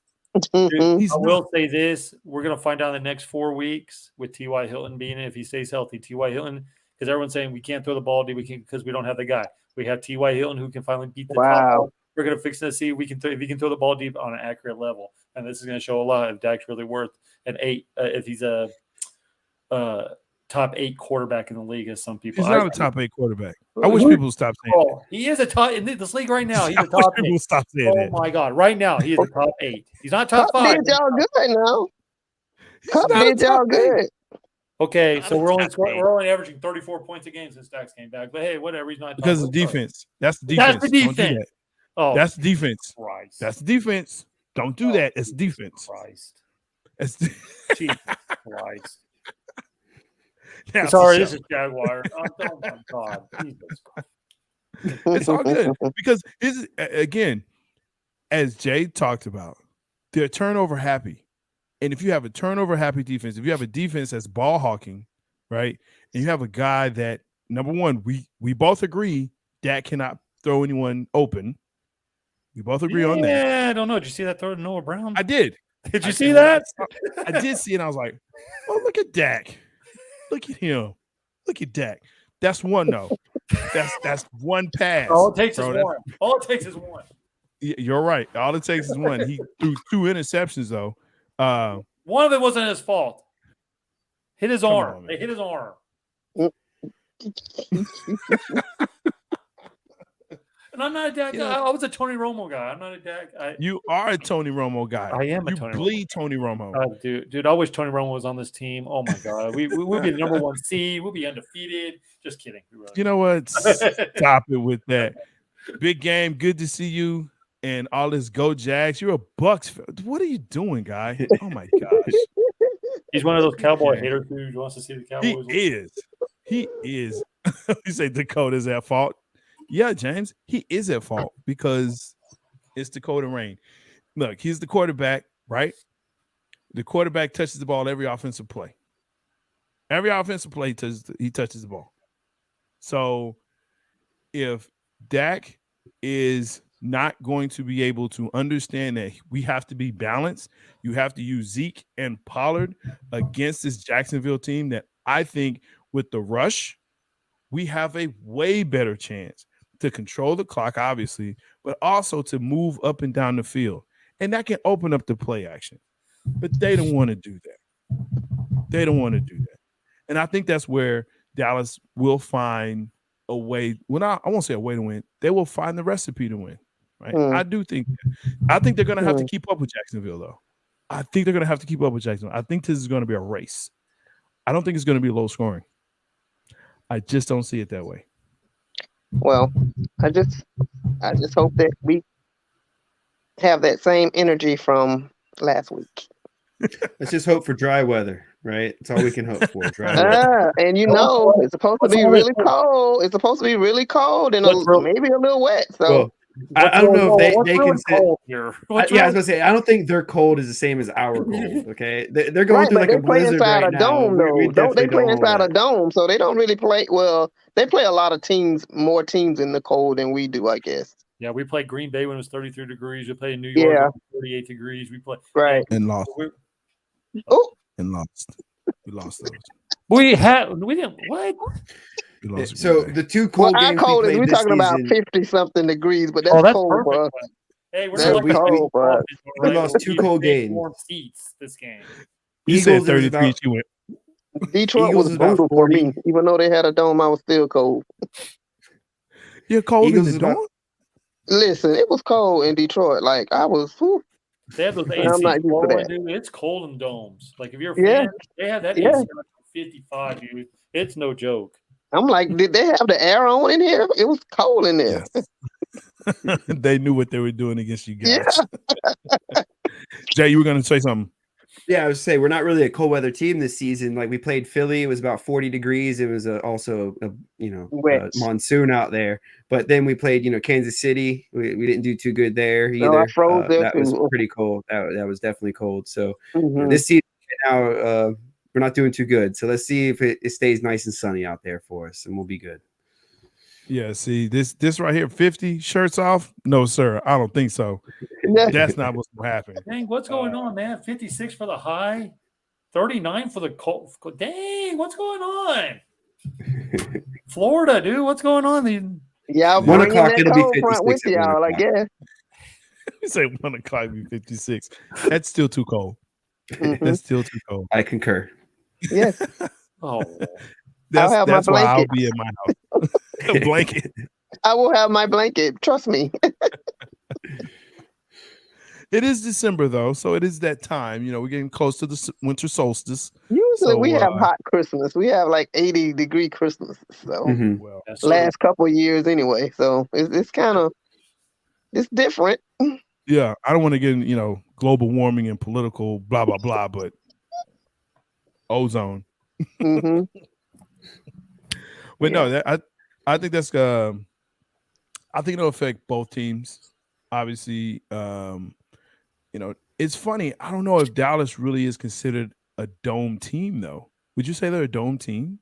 S2: I will say this: we're going to find out in the next 4 weeks with T.Y. Hilton being in, if he stays healthy. T.Y. Hilton, because everyone's saying we can't throw the ball, because we don't have the guy. We have T.Y. Hilton who can finally beat the top. We're going to fix it to see if he can throw the ball deep on an accurate level, and this is going to show a lot if Dak's really worth an 8. If he's top 8 quarterback in the league, as some people.
S1: He's not a top 8 quarterback. I wish people would stop saying that.
S2: He is a top in this league right now. He's a
S1: I wish
S2: top
S1: people
S2: 8.
S1: would stop saying that.
S2: Oh my God! Right now, he is a top 8. He's not top 5.
S3: Did y'all good now?
S1: He's not a
S3: Did y'all
S1: top
S3: good?
S2: Okay, so we're
S1: top eight.
S2: only averaging 34 points a game since Stacks came back. But hey, whatever. He's not
S1: Because of defense. That's the defense.
S2: That's the
S1: Don't do
S2: defense.
S1: that.
S2: Oh,
S1: That's the defense.
S2: Christ.
S1: That's the defense. Don't do that. It's defense.
S2: Christ.
S1: It's
S2: Jesus Christ.
S1: That's
S2: Sorry,
S1: the
S2: this is Jaguar. Oh my God. Jesus Christ.
S1: It's all good because this is, again, as Jay talked about, they're turnover happy. And if you have a turnover happy defense, if you have a defense that's ball hawking, right, and you have a guy that, number one, we both agree Dak cannot throw anyone open. We both agree on that.
S2: Yeah, I don't know. Did you see that throw to Noah Brown?
S1: I did.
S2: Did you see that?
S1: I did see it. And I was like, oh, look at Dak. Look at him. Look at Dak. That's one, though. That's one pass.
S2: All it takes
S1: bro.
S2: is one. All it takes is one.
S1: You're right. All it takes is one. He threw 2 interceptions, though.
S2: One of it wasn't his fault. Hit his arm.
S1: on,
S2: They hit his arm. And I'm not a Dak guy. I was a Tony Romo guy. I'm not a Dak.
S1: You are a Tony Romo guy.
S2: I am a
S1: you
S2: Tony
S1: bleed Romo. Tony Romo.
S2: Dude, I wish Tony Romo was on this team. Oh my God, we'll be the number 1 seed. We'll be undefeated. Just kidding.
S1: You know what? Stop it with that. Big game. Good to see you. And all this go Jags. You're a Bucks. What are you doing, guy? Oh my gosh.
S2: He's one of those cowboy haters who wants to see the Cowboys.
S1: He is. You say Dakota's at fault. Yeah, James, he is at fault because it's Dakota Rain. Look, he's the quarterback, right? The quarterback touches the ball every offensive play. Every offensive play, he touches the ball. So if Dak is not going to be able to understand that we have to be balanced, you have to use Zeke and Pollard against this Jacksonville team that I think with the rush, we have a way better chance to control the clock, obviously, but also to move up and down the field. And that can open up the play action. But they don't want to do that. They don't want to do that. And I think that's where Dallas will find a way. Well, I won't say a way to win. They will find the recipe to win, right? I do think that. I think they're going to have to keep up with Jacksonville, though. I think they're going to have to keep up with Jacksonville. I think this is going to be a race. I don't think it's going to be low scoring. I just don't see it that way.
S3: Well, I just hope that we have that same energy from last week.
S4: Let's just hope for dry weather, right? That's all we can hope for. Dry weather.
S3: And it's supposed to be really cold. It's supposed to be really cold and maybe a little wet. So
S4: well, I don't know if they can sit
S2: here.
S4: I was gonna say I don't think their cold is the same as our cold. Okay, they're going through like a blizzard right now.
S3: Dome, though. They play inside a dome, so they don't really play. Well, they play a lot of more teams in the cold than we do, I guess.
S2: Yeah, we played Green Bay when it was 33 degrees. We played in New York when it was 38 degrees. We played
S1: and lost.
S3: Oh,
S1: and lost. We lost those.
S2: We didn't what?
S4: So the 2 cold games
S3: we're talking about 50-something degrees, but that's cold, bro.
S2: Hey, we're
S3: cold, bro.
S4: We lost 2 cold games.
S2: Warm seats this game.
S1: You said 33. She went.
S3: Detroit was brutal for me. Even though they had a dome, I was still cold.
S1: You're cold in the dome?
S3: Listen, it was cold in Detroit. Like I was. Whew.
S2: They have those AC blowing, dude. It's cold in domes. Like if you're a fan, they have that AC on 55, dude. It's no joke.
S3: I'm like, did they have the air on in here? It was cold in there.
S1: Yes. They knew what they were doing against you guys. Yeah. Jay, you were going to say something.
S4: Yeah, I was say we're not really a cold weather team this season. Like we played Philly, it was about 40 degrees. It was also a monsoon out there. But then we played Kansas City. We didn't do too good there either.
S3: I froze there
S4: that
S3: too.
S4: was pretty cold. That was definitely cold. So this season now we're not doing too good. So let's see if it stays nice and sunny out there for us, and we'll be good.
S1: Yeah, see this right here, 50 shirts off. No, sir, I don't think so. That's not what's going to happen.
S2: Dang, what's going on, man? 56 for the high, 39 for the cold. Dang, what's going on? Florida, dude, what's going on?
S3: Yeah,
S4: 1 o'clock it'll be 56
S3: with y'all, I guess.
S1: You say 1 o'clock be 56. That's still too cold. That's still too cold.
S4: I concur.
S3: Yes.
S2: Oh,
S1: that's why I'll be in my house. A blanket.
S3: I will have my blanket. Trust me.
S1: It is December though, so it is that time. We're getting close to the winter solstice.
S3: Usually we have hot Christmas. We have like 80-degree Christmas. So
S1: well,
S3: last couple of years anyway. So it's kind of different.
S1: Yeah, I don't want to get in, global warming and political blah blah blah, but ozone.
S3: Mm-hmm.
S1: But no, I think that's I think it'll affect both teams. Obviously, it's funny. I don't know if Dallas really is considered a dome team, though. Would you say they're a dome team?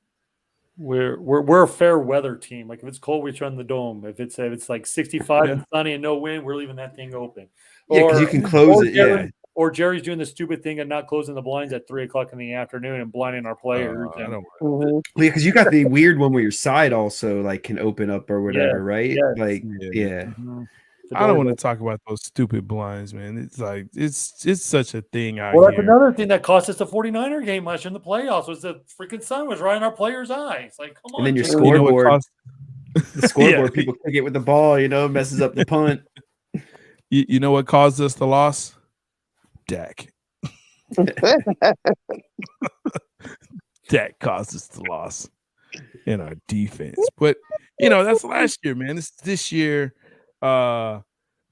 S2: We're a fair weather team. Like if it's cold, we turn the dome. If it's like 65 and sunny and no wind, we're leaving that thing open.
S4: Yeah, because you can close it.
S2: Or Jerry's doing the stupid thing of not closing the blinds at 3:00 in the afternoon and blinding our players.
S4: Because you got the weird one where your side also like can open up or whatever, right?
S2: Yes.
S4: Like, yeah.
S2: Mm-hmm.
S1: I don't want to talk about those stupid blinds, man. It's like it's such a thing out
S2: here. Well, that's
S1: here.
S2: another thing that cost us the 49er game last year in the playoffs was the freaking sun was right in our players' eyes. Like, come on.
S4: And then your scoreboard, the scoreboard, people kick it with the ball, messes up the punt.
S1: You know what caused us the loss? Dak. Dak caused us the loss in our defense. But, that's last year, man. This year. The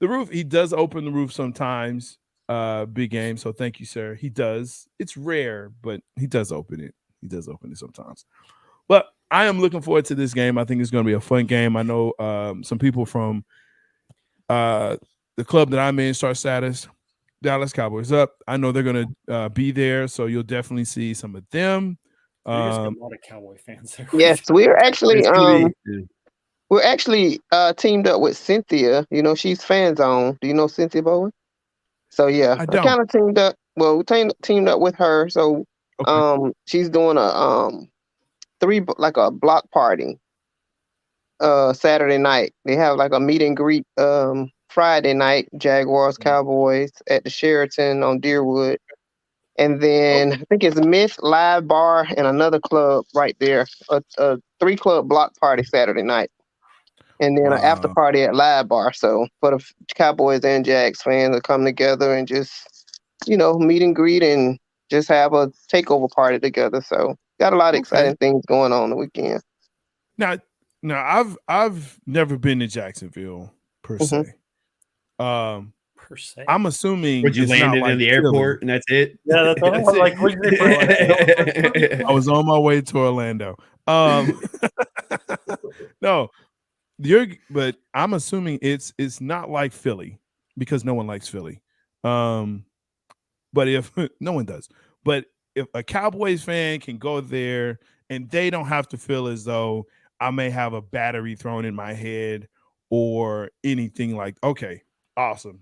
S1: roof, he does open the roof sometimes, big game. So thank you, sir. He does. It's rare, but he does open it. He does open it sometimes. But I am looking forward to this game. I think it's going to be a fun game. I know some people from the club that I'm in, Star Status, Dallas Cowboys Up. I know they're going to be there, so you'll definitely see some of them.
S2: There's a lot of Cowboy fans there.
S3: Yes, we're actually we're actually teamed up with Cynthia. She's fan zone. Do you know Cynthia Bowen? So yeah, I kind of teamed up. Well, we teamed up with her. So she's doing a a block party Saturday night. They have like a meet and greet Friday night, Jaguars Cowboys at the Sheraton on Deerwood. And then I think it's Myth, Live Bar, and another club right there. A 3-club block party Saturday night. And then an after party at Live Bar. So for the Cowboys and Jags fans to come together and just, meet and greet and just have a takeover party together. So got a lot of exciting things going on the weekend.
S1: Now I've never been to Jacksonville per se. I'm assuming
S4: would you landed in the airport and that's it?
S2: Yeah, that's all. Like,
S1: I was on my way to Orlando. No. But I'm assuming it's not like Philly because no one likes Philly. But if no one does, but if a Cowboys fan can go there and they don't have to feel as though I may have a battery thrown in my head or anything like, okay, awesome.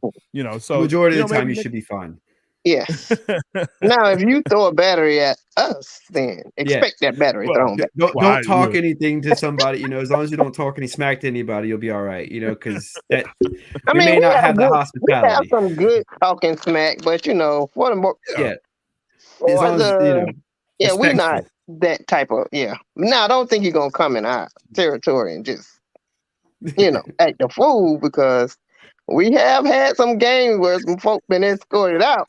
S1: So
S4: majority of the time you should be fine.
S3: Yes. Now, if you throw a battery at us, then expect that battery thrown back.
S4: Don't talk anything to somebody, as long as you don't talk any smack to anybody, you'll be all right, because we may not have the hospitality.
S3: We have some good talking smack, but, for the more...
S4: Yeah. As long as,
S3: we're not that type of... Yeah. Now, I don't think you're going to come in our territory and just, act the fool, because... we have had some games where some folk been escorted out.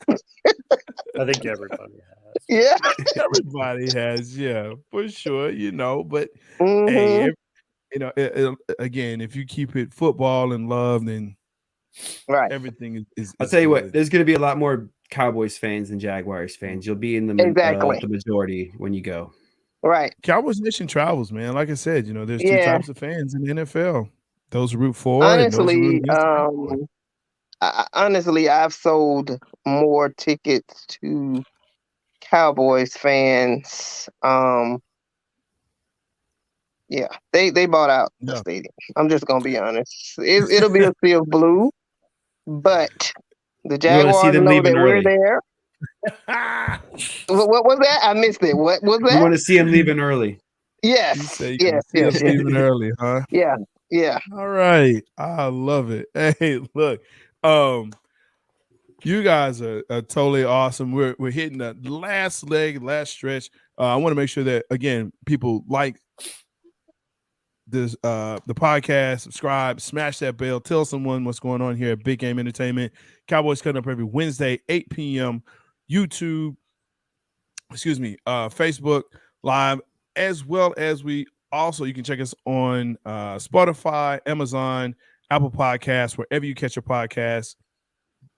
S2: I think everybody has.
S3: Yeah.
S1: Everybody has, for sure, but hey, again, if you keep it football and love, then everything is
S4: I'll tell you what, there's going to be a lot more Cowboys fans than Jaguars fans. You'll be in the majority when you go.
S3: Right.
S1: Cowboys Nation travels, man. Like I said, there's two types of fans in the NFL. Those root for
S3: honestly, honestly, I've sold more tickets to Cowboys fans. They bought out the stadium. I'm just gonna be honest. It'll be a sea of blue, but the Jaguars know that we're there. What was that? I missed it. What was that?
S4: You want to see him leaving early?
S3: Yes. Yes.
S1: Leaving early, huh?
S3: Yeah. Yeah.
S1: All right. I love it. Hey, look, you guys are totally awesome. We're hitting the last stretch I want to make sure that, again, people like this the podcast, subscribe, smash that bell, tell someone what's going on here at Big Game Entertainment. Cowboys cutting up every Wednesday, 8 p.m. YouTube, Facebook Live, as well as you can check us on Spotify, Amazon, Apple Podcasts, wherever you catch your podcasts,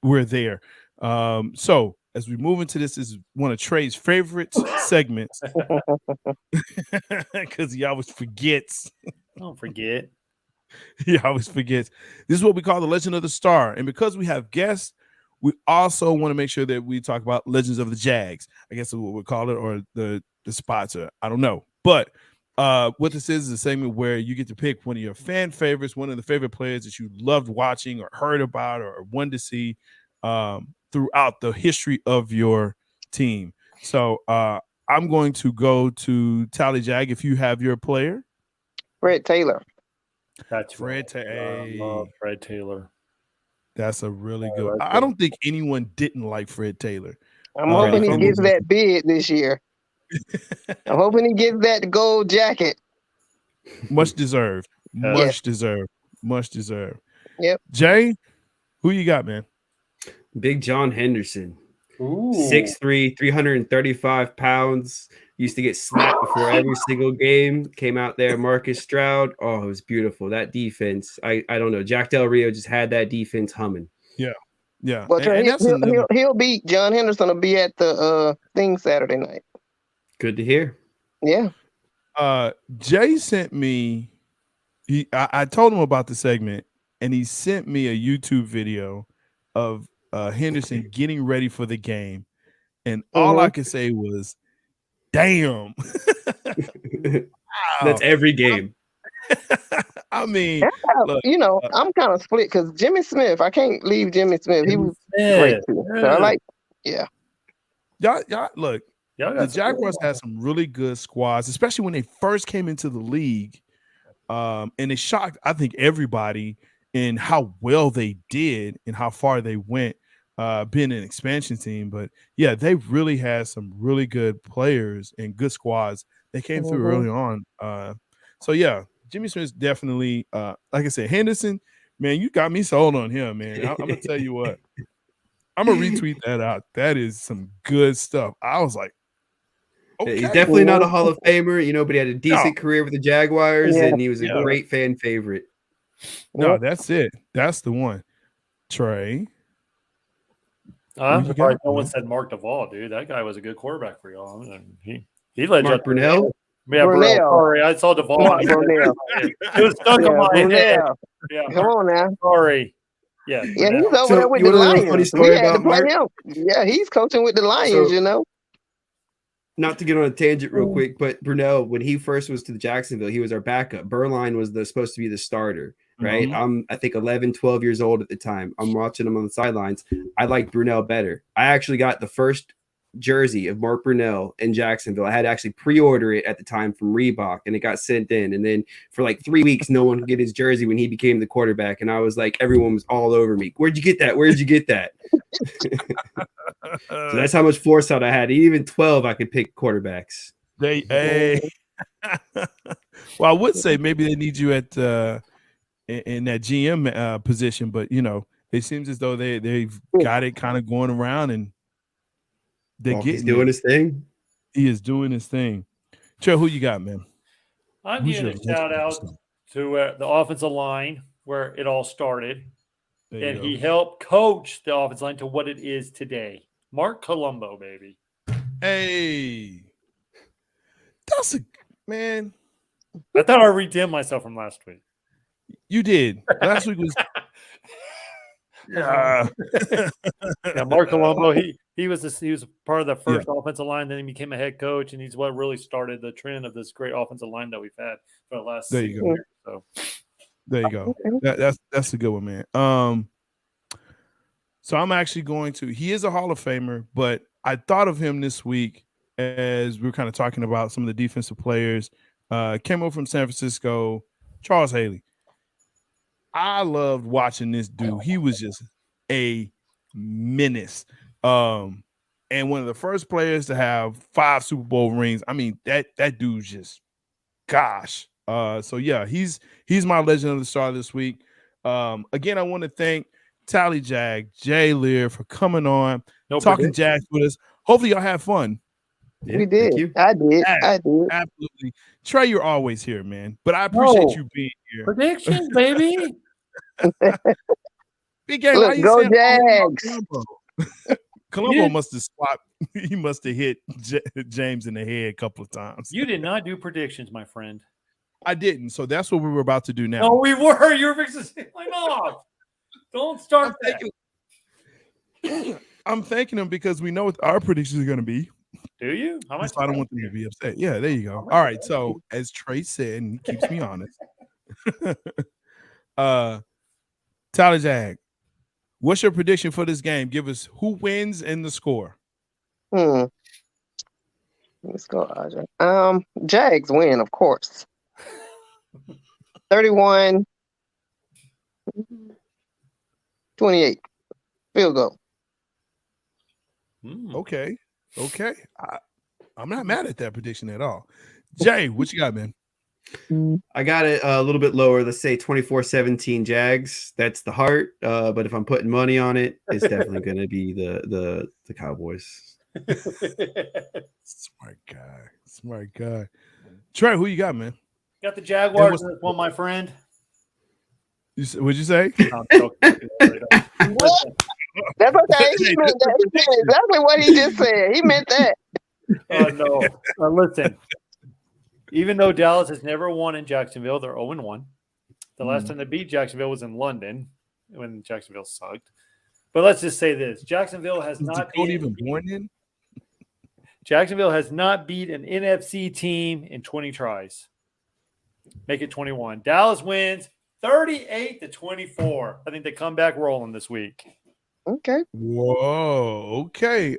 S1: we're there. So as we move into this is one of Trey's favorite segments because he always forgets.
S2: Don't forget.
S1: He always forgets. This is what we call the Legend of the Star. And because we have guests, we also want to make sure that we talk about Legends of the Jags. I guess is what we call it, or the spots. I don't know. But what this is a segment where you get to pick one of your fan favorites, one of the favorite players that you loved watching or heard about or wanted to see throughout the history of your team. So I'm going to go to Tally Jag if you have your player.
S3: Fred Taylor.
S2: That's
S1: Fred Taylor.
S2: I love Fred Taylor.
S1: That's a really good one. I don't think anyone didn't like Fred Taylor.
S3: I'm hoping he gets that bid this year. I'm hoping he gets that gold jacket.
S1: Much deserved. Much deserved. Much deserved.
S3: Yep.
S1: Jay, who you got, man?
S4: Big John Henderson.
S2: Ooh.
S4: 6'3", 335 pounds. Used to get slapped before every single game. Came out there, Marcus Stroud. Oh, it was beautiful. That defense. I don't know. Jack Del Rio just had that defense humming.
S1: Yeah. Yeah.
S3: Well, he'll be John Henderson will be at the thing Saturday night.
S4: Good to hear.
S3: Yeah.
S1: Jay sent me. I told him about the segment, and he sent me a YouTube video of Henderson getting ready for the game, and all I could say was, "Damn!"
S4: That's every game.
S1: I mean, look,
S3: I'm kind of split because Jimmy Smith. I can't leave Jimmy Smith. He was great too. So I like,
S1: y'all look. The Jaguars had some really good squads, especially when they first came into the league, and they shocked, I think, everybody in how well they did and how far they went, being an expansion team. But yeah, they really had some really good players and good squads. They came through early on. So yeah, Jimmy Smith's definitely, like I said, Henderson, man, you got me sold on him, man. I'm gonna tell you what, I'm gonna retweet that out. That is some good stuff. I was like, okay.
S4: He's definitely not a Hall of Famer, but he had a decent career with the Jaguars, and he was a great fan favorite.
S1: No, that's it. That's the one. Trey.
S2: I'm surprised no one said Mark Duvall, dude. That guy was a good quarterback for y'all. He led
S4: Mark Brunell.
S2: Yeah, Brunell. Sorry, I saw Duvall. It was stuck in my head. Yeah,
S3: come on now.
S2: Sorry. Yeah,
S3: he's over there with the Lions. We had to play him. Yeah, he's coaching with the Lions.
S4: Not to get on a tangent real quick, but Brunell, when he first was to the Jacksonville, he was our backup. Berline was supposed to be the starter, right? I'm, I think, 11, 12 years old at the time. I'm watching him on the sidelines. I liked Brunell better. I actually got the first jersey of Mark Brunell in Jacksonville. I had to actually pre-order it at the time from Reebok, and it got sent in. And then for like 3 weeks, no one could get his jersey when he became the quarterback. And I was like, everyone was all over me. Where'd you get that? Where'd you get that? So that's how much foresight I had. Even 12, I could pick quarterbacks.
S1: Well, I would say maybe they need you at in that GM position, but it seems as though they've got it kind of going around, and
S4: he's doing his thing.
S1: He is doing his thing. Trey, who you got, man?
S2: I'm giving a shout out to the offensive line where it all started. And he helped coach the offensive line to what it is today. Mark Colombo, baby.
S1: Hey. That's a man.
S2: I thought I redeemed myself from last week.
S1: You did. Last week was
S2: Mark Colombo, he was part of the first offensive line, then he became a head coach, and he's what really started the trend of this great offensive line that we've had for the last 6 years. So
S1: there you go. That's a good one, man. So I'm actually going to. He is a Hall of Famer, but I thought of him this week as we were kind of talking about some of the defensive players. Came over from San Francisco, Charles Haley. I loved watching this dude. He was just a menace. and one of the first players to have 5 Super Bowl rings. I mean, that dude's just, gosh. So yeah, he's my legend of the star this week. Again, I want to thank Tally Jag, Jay Lere for coming on, talking Jags with us. Hopefully y'all have fun.
S3: Yeah, we did. I did.
S1: Absolutely. Trey, you're always here, man. But I appreciate you being here.
S2: Predictions, baby.
S1: Big game.
S3: Look, go Jags.
S1: Colombo must have swapped. He must have hit James in the head a couple of times.
S2: You did not do predictions, my friend.
S1: I didn't. So that's what we were about to do now.
S2: No, we were. You were fixing to say, off. Don't start that.
S1: I'm thanking him because we know what our predictions are going to be.
S2: Do you? How much?
S1: I don't want them to be upset. Yeah, there you go. All right. So as Trey said, and he keeps me honest. Tyler Jag, what's your prediction for this game? Give us who wins and the score.
S3: Let's go, Ajay. Jags win, of course. 31-28. Field goal.
S1: Okay. I'm not mad at that prediction at all. Jay, what you got, man?
S4: I got it a little bit lower. Let's say 24-17 Jags. That's the heart. But if I'm putting money on it, it's definitely going to be the Cowboys.
S1: Smart guy. Trey, who you got, man?
S2: Got the Jaguars. One, my friend.
S1: What'd you say?
S3: That's okay. He meant exactly what he just said. He meant that.
S2: No. Listen. Even though Dallas has never won in Jacksonville, they're 0-1. The last time they beat Jacksonville was in London when Jacksonville sucked. But let's just say this: Jacksonville has not Jacksonville has not beat an NFC team in 20 tries. Make it 21. Dallas wins 38-24. I think they come back rolling this week.
S3: Okay.
S1: Whoa. Okay.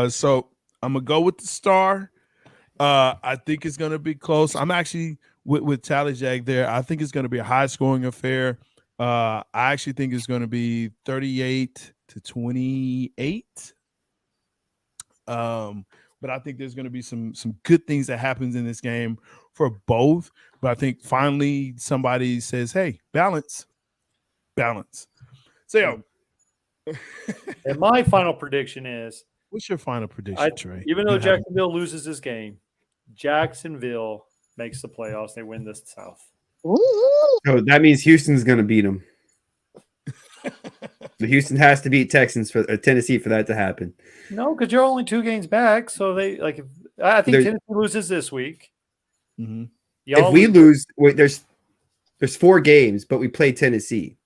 S1: So I'm gonna go with the star. I think it's gonna be close. I'm actually with Tally Jag there. I think it's gonna be a high scoring affair. I actually think it's gonna be 38-28. But I think there's going to be some good things that happens in this game for both. But I think finally somebody says, "Hey, balance." So,
S2: and my final prediction is:
S1: what's your final prediction, Trey?
S2: Even though Jacksonville loses this game, Jacksonville makes the playoffs. They win the South.
S4: So that means Houston's going to beat them. So Houston has to beat Tennessee for that to happen.
S2: No, because you're only 2 games back. So I think Tennessee loses this week.
S1: Mm-hmm.
S4: If we lose, there's 4 games, but we play Tennessee.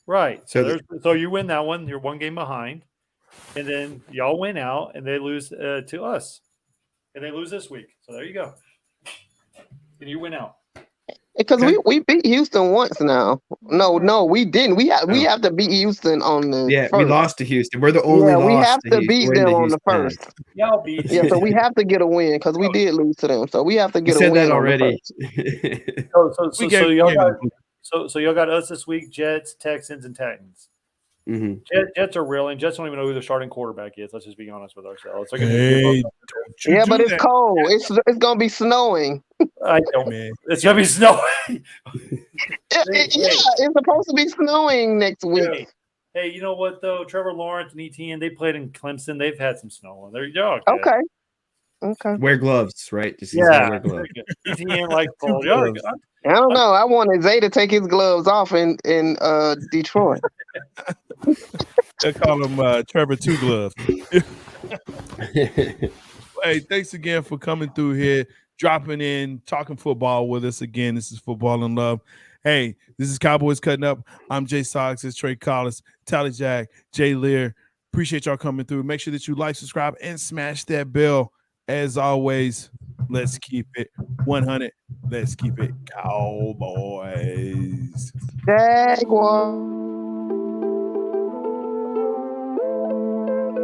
S2: Right. So you win that one. You're 1 game behind, and then y'all win out, and they lose to us, and they lose this week. So there you go. And you win out.
S3: Because we beat Houston once now. No, we didn't. We have to beat Houston on the first.
S4: We lost to Houston. We're the only
S3: we have to beat them on the first.
S2: Y'all beat.
S3: Yeah, so we have to get a win because we did lose to them. So we have to get a win.
S4: That already.
S2: So y'all got us this week: Jets, Texans, and Titans.
S4: Mm-hmm.
S2: Jets are reeling. Jets don't even know who their starting quarterback is. Let's just be honest with ourselves.
S3: But it's cold. It's gonna be snowing.
S2: I don't, man. It's gonna be snowing.
S3: It's supposed to be snowing next week.
S2: Hey, you know what though? Trevor Lawrence and ETN, they played in Clemson. They've had some snow. They're
S3: okay.
S4: Wear gloves, right?
S2: Wear gloves. ETN like cold.
S3: I don't know. I wanted Zay to take his gloves off in Detroit.
S1: They call him Trevor Two Gloves. Hey, thanks again for coming through here, dropping in, talking football with us again. This is Football in Love. Hey, this is Cowboys Cutting Up. I'm J-Stogs and Trey Collis, Tally Jag, Jay Lere. Appreciate y'all coming through. Make sure that you like, subscribe, and smash that bell. As always, let's keep it 100. Let's keep it Cowboys.
S3: Jaguars.